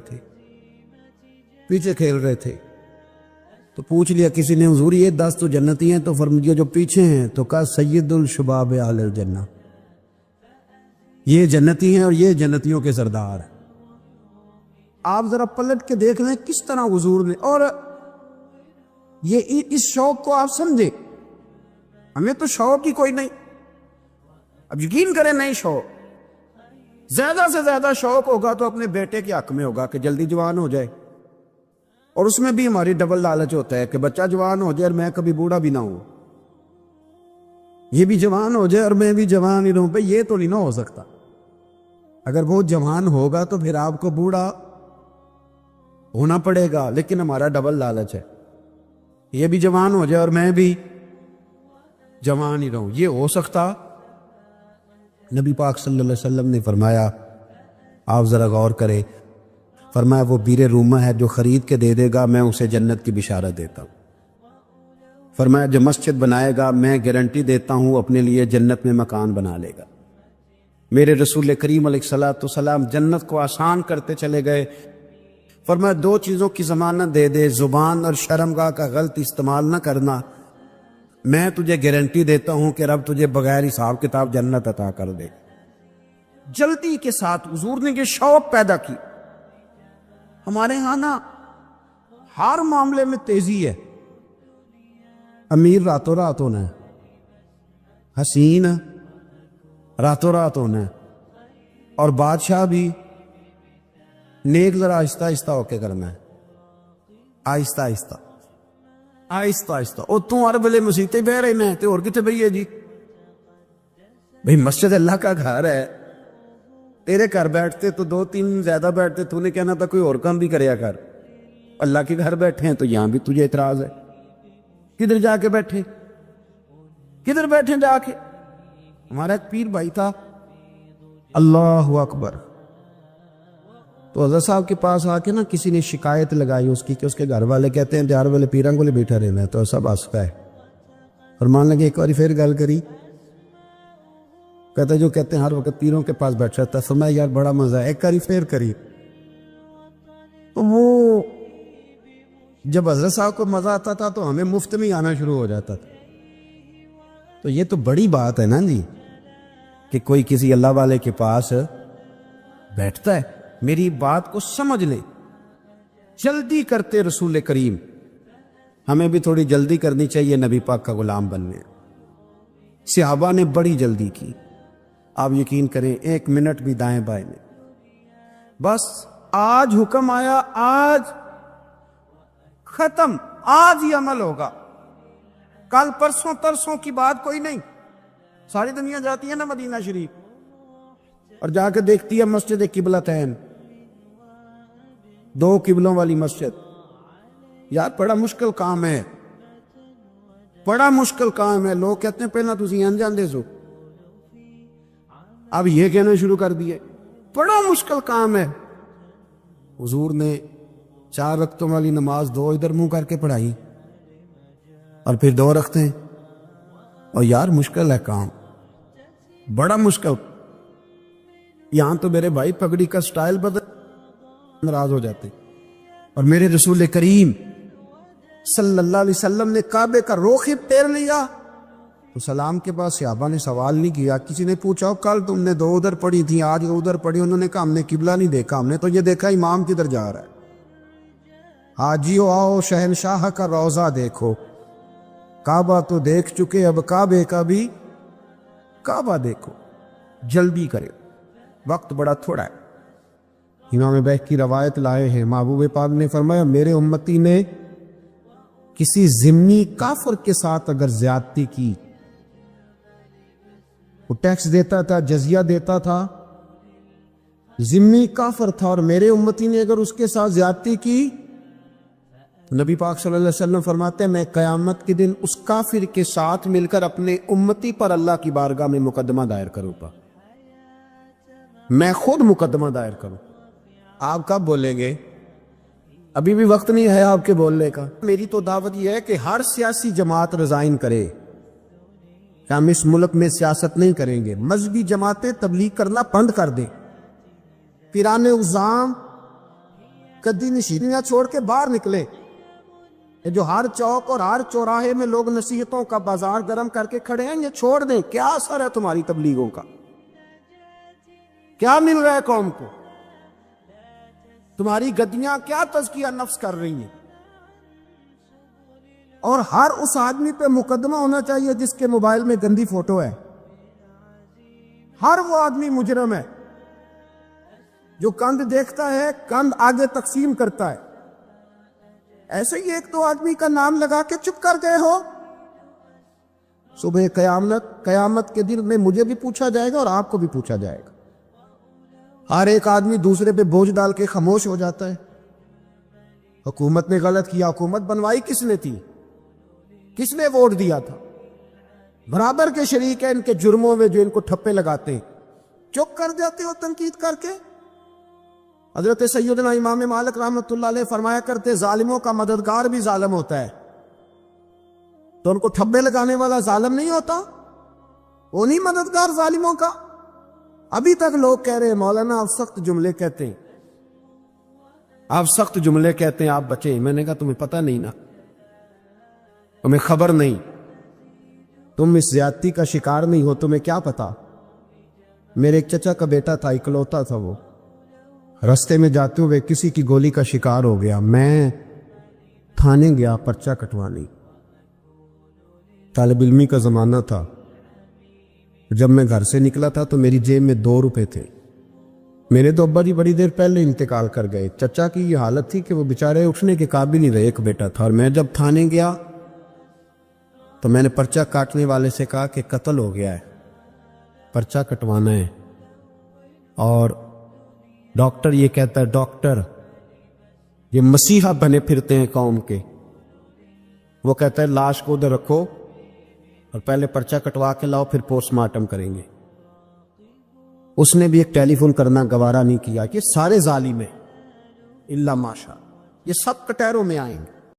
Speaker 4: تھے تو پوچھ لیا کسی نے حضور یہ 10 تو جنتی ہیں، تو فرمایا جو پیچھے ہیں، تو کہا سید الشباب اہل الجنہ، یہ جنتی ہیں اور یہ جنتیوں کے سردار ہیں۔ آپ ذرا پلٹ کے دیکھ لیں کس طرح حضور نے، اور یہ اس شوق کو آپ سمجھے، ہمیں تو شوق ہی کوئی نہیں۔ اب یقین کریں نہیں شوق، زیادہ سے زیادہ شوق ہوگا تو اپنے بیٹے کے حق میں ہوگا کہ جلدی جوان ہو جائے، اور اس میں بھی ہماری ڈبل لالچ ہوتا ہے کہ بچہ جوان ہو جائے اور میں کبھی بوڑھا بھی نہ ہوں، یہ بھی جوان ہو جائے اور میں بھی جوان ہی رہوں۔ بھئی یہ تو نہیں نہ ہو سکتا۔ اگر وہ جوان ہوگا تو پھر آپ کو بوڑھا ہونا پڑے گا، لیکن ہمارا ڈبل لالچ ہے، یہ بھی جوان ہو جائے اور میں بھی جوان ہی رہوں۔ یہ ہو سکتا؟ نبی پاک صلی اللہ علیہ وسلم نے فرمایا، آپ ذرا غور کریں، فرمایا وہ بیر رومہ ہے جو خرید کے دے دے گا میں اسے جنت کی بشارت دیتا ہوں۔ فرمایا جو مسجد بنائے گا میں گارنٹی دیتا ہوں اپنے لیے جنت میں مکان بنا لے گا۔ میرے رسول کریم علیہ الصلوۃ والسلام جنت کو آسان کرتے چلے گئے۔ فرمایا 2 چیزوں کی ضمانت دے دے، زبان اور شرمگاہ کا غلط استعمال نہ کرنا، میں تجھے گارنٹی دیتا ہوں کہ رب تجھے بغیر حساب کتاب جنت عطا کر دے۔ جلدی کے ساتھ حضور نے یہ شوق پیدا کی۔ ہمارے ہاں نا ہر معاملے میں تیزی ہے، امیر راتوں رات ہونا ہے، حسین راتوں رات ہونا ہے، اور بادشاہ بھی نیک ذرا آہستہ آہستہ ہو کے کرنا ہے، آہستہ آہستہ آہستہ آہستہ۔ اور تم ہر بلے مسیطے بہ رہے ہیں تو اور کتنے بھئی ہے جی؟ بھئی مسجد اللہ کا گھر ہے، تیرے گھر بیٹھتے تو 2-3 زیادہ بیٹھتے، تو نے کہنا تھا کوئی اور کام بھی کریا کر۔ اللہ کے گھر بیٹھے ہیں تو یہاں بھی تجھے اعتراض ہے، کدھر جا کے بیٹھے، کدھر بیٹھے جا کے؟ ہمارا ایک پیر بھائی تھا، اللہ اکبر، تو حضرت صاحب کے پاس آ کے نا کسی نے شکایت لگائی اس کی کہ اس کے گھر والے کہتے ہیں دیار والے پیران کو لے بیٹھا رہنا ہے، تو سب ہنس پائے اور مان لگے ایک بار پھر گل کری، کہتا جو کہتے ہیں ہر وقت پیروں کے پاس بیٹھ رہتا ہے، فرمایا یار بڑا مزہ ہے، ایک بار پھر کری۔ تو وہ جب حضرت صاحب کو مزہ آتا تھا تو ہمیں مفت میں آنا شروع ہو جاتا تھا۔ تو یہ تو بڑی بات ہے نا جی کہ کوئی کسی اللہ والے کے پاس بیٹھتا ہے۔ میری بات کو سمجھ لیں، جلدی کرتے رسول کریم، ہمیں بھی تھوڑی جلدی کرنی چاہیے نبی پاک کا غلام بننے۔ صحابہ نے بڑی جلدی کی، آپ یقین کریں 1 منٹ بھی دائیں بائیں میں، بس آج حکم آیا، آج ختم، آج ہی عمل ہوگا، کل پرسوں ترسوں کی بات کوئی نہیں۔ ساری دنیا جاتی ہے نا مدینہ شریف اور جا کے دیکھتی ہے مسجد قبلتین، 2 قبلوں والی مسجد۔ یار بڑا مشکل کام ہے، بڑا مشکل کام ہے۔ لوگ کہتے ہیں پہلا تسی انجاندے سو، اب یہ کہنا شروع کر دیے بڑا مشکل کام ہے۔ حضور نے 4 رکعتوں والی نماز 2 ادھر منہ کر کے پڑھائی اور پھر 2 رکھتے ہیں، اور یار مشکل ہے کام، بڑا مشکل۔ یہاں تو میرے بھائی پگڑی کا سٹائل بدل ناراض ہو جاتے، اور میرے رسول کریم صلی اللہ علیہ وسلم نے کعبے کا رخ ہی پھیر لیا تو سلام کے بعد صحابہ نے سوال نہیں کیا. کسی نے پوچھا کل تم نے 2 ادھر پڑھی تھی آج ادھر پڑھی. انہوں نے کہا ہم نے قبلہ نہیں دیکھا, ہم نے تو یہ دیکھا امام کدھر جا رہا ہے. حاجیو آؤ شہنشاہ کا روضہ دیکھو, کعبہ تو دیکھ چکے اب کعبے کا بھی کعبہ دیکھو. جلدی کرے, وقت بڑا تھوڑا ہے. امام بیک کی روایت لائے ہیں, محبوب پاک نے فرمایا میرے امتی نے کسی ذمی کافر کے ساتھ اگر زیادتی کی, وہ ٹیکس دیتا تھا, جزیہ دیتا تھا, ذمی کافر تھا, اور میرے امتی نے اگر اس کے ساتھ زیادتی کی, نبی پاک صلی اللہ علیہ وسلم فرماتے ہیں میں قیامت کے دن اس کافر کے ساتھ مل کر اپنے امتی پر اللہ کی بارگاہ میں مقدمہ دائر کروں گا. میں خود مقدمہ دائر کروں. آپ کب بولیں گے؟ ابھی بھی وقت نہیں ہے آپ کے بولنے کا. میری تو دعوت یہ ہے کہ ہر سیاسی جماعت ریزائن کرے کہ ہم اس ملک میں سیاست نہیں کریں گے. مذہبی جماعتیں تبلیغ کرنا بند کر دیں. پیرانے عظام قدی نشینیاں چھوڑ کے باہر نکلیں. یہ جو ہر چوک اور ہر چوراہے میں لوگ نصیحتوں کا بازار گرم کر کے کھڑے ہیں, یہ چھوڑ دیں. کیا اثر ہے تمہاری تبلیغوں کا؟ کیا مل رہا ہے قوم کو؟ تمہاری گدیاں کیا تزکیہ نفس کر رہی ہیں؟ اور ہر اس آدمی پہ مقدمہ ہونا چاہیے جس کے موبائل میں گندی فوٹو ہے. ہر وہ آدمی مجرم ہے جو کند دیکھتا ہے, کند آگے تقسیم کرتا ہے. ایسے ہی 1-2 آدمی کا نام لگا کے چپ کر گئے ہو. صبح قیامت کے دن میں مجھے بھی پوچھا جائے گا اور آپ کو بھی پوچھا جائے گا. ہر ایک آدمی دوسرے پہ بوجھ ڈال کے خاموش ہو جاتا ہے. حکومت نے غلط کیا, حکومت بنوائی کس نے تھی؟ کس نے ووٹ دیا تھا؟ برابر کے شریک ہیں ان کے جرموں میں جو ان کو ٹھپے لگاتے ہیں. چپ کر جاتے ہو تنقید کر کے. حضرت سیدنا امام مالک رحمۃ اللہ علیہ فرمایا کرتے ظالموں کا مددگار بھی ظالم ہوتا ہے. تو ان کو ٹھپے لگانے والا ظالم نہیں ہوتا؟ وہ نہیں مددگار ظالموں کا؟ ابھی تک لوگ کہہ رہے ہیں مولانا آپ سخت جملے کہتے ہیں, آپ سخت جملے کہتے ہیں, آپ بچیں. میں نے کہا تمہیں پتہ نہیں نا, تمہیں خبر نہیں, تم اس زیادتی کا شکار نہیں ہو, تمہیں کیا پتا. میرے ایک چچا کا بیٹا تھا, اکلوتا تھا, وہ رستے میں جاتے ہوئے کسی کی گولی کا شکار ہو گیا. میں تھانے گیا پرچہ کٹوانے. طالب علمی کا زمانہ تھا. جب میں گھر سے نکلا تھا تو میری جیب میں 2 روپے تھے. میرے تو ابا جی بڑی دیر پہلے انتقال کر گئے. چچا کی یہ حالت تھی کہ وہ بیچارے اٹھنے کے قابل نہیں رہے. ایک بیٹا تھا. اور میں جب تھانے گیا تو میں نے پرچہ کاٹنے والے سے کہا کہ قتل ہو گیا ہے, پرچہ کٹوانا ہے. اور ڈاکٹر یہ کہتا ہے ڈاکٹر یہ مسیحا بنے پھرتے ہیں قوم کے. وہ کہتا ہے لاش کو ادھر رکھو اور پہلے پرچہ کٹوا کے لاؤ, پھر پوسٹ مارٹم کریں گے. اس نے بھی ایک ٹیلی فون کرنا گوارا نہیں کیا. یہ سارے ظالم ہیں الا ماشاء, یہ سب کٹہروں میں آئیں گے.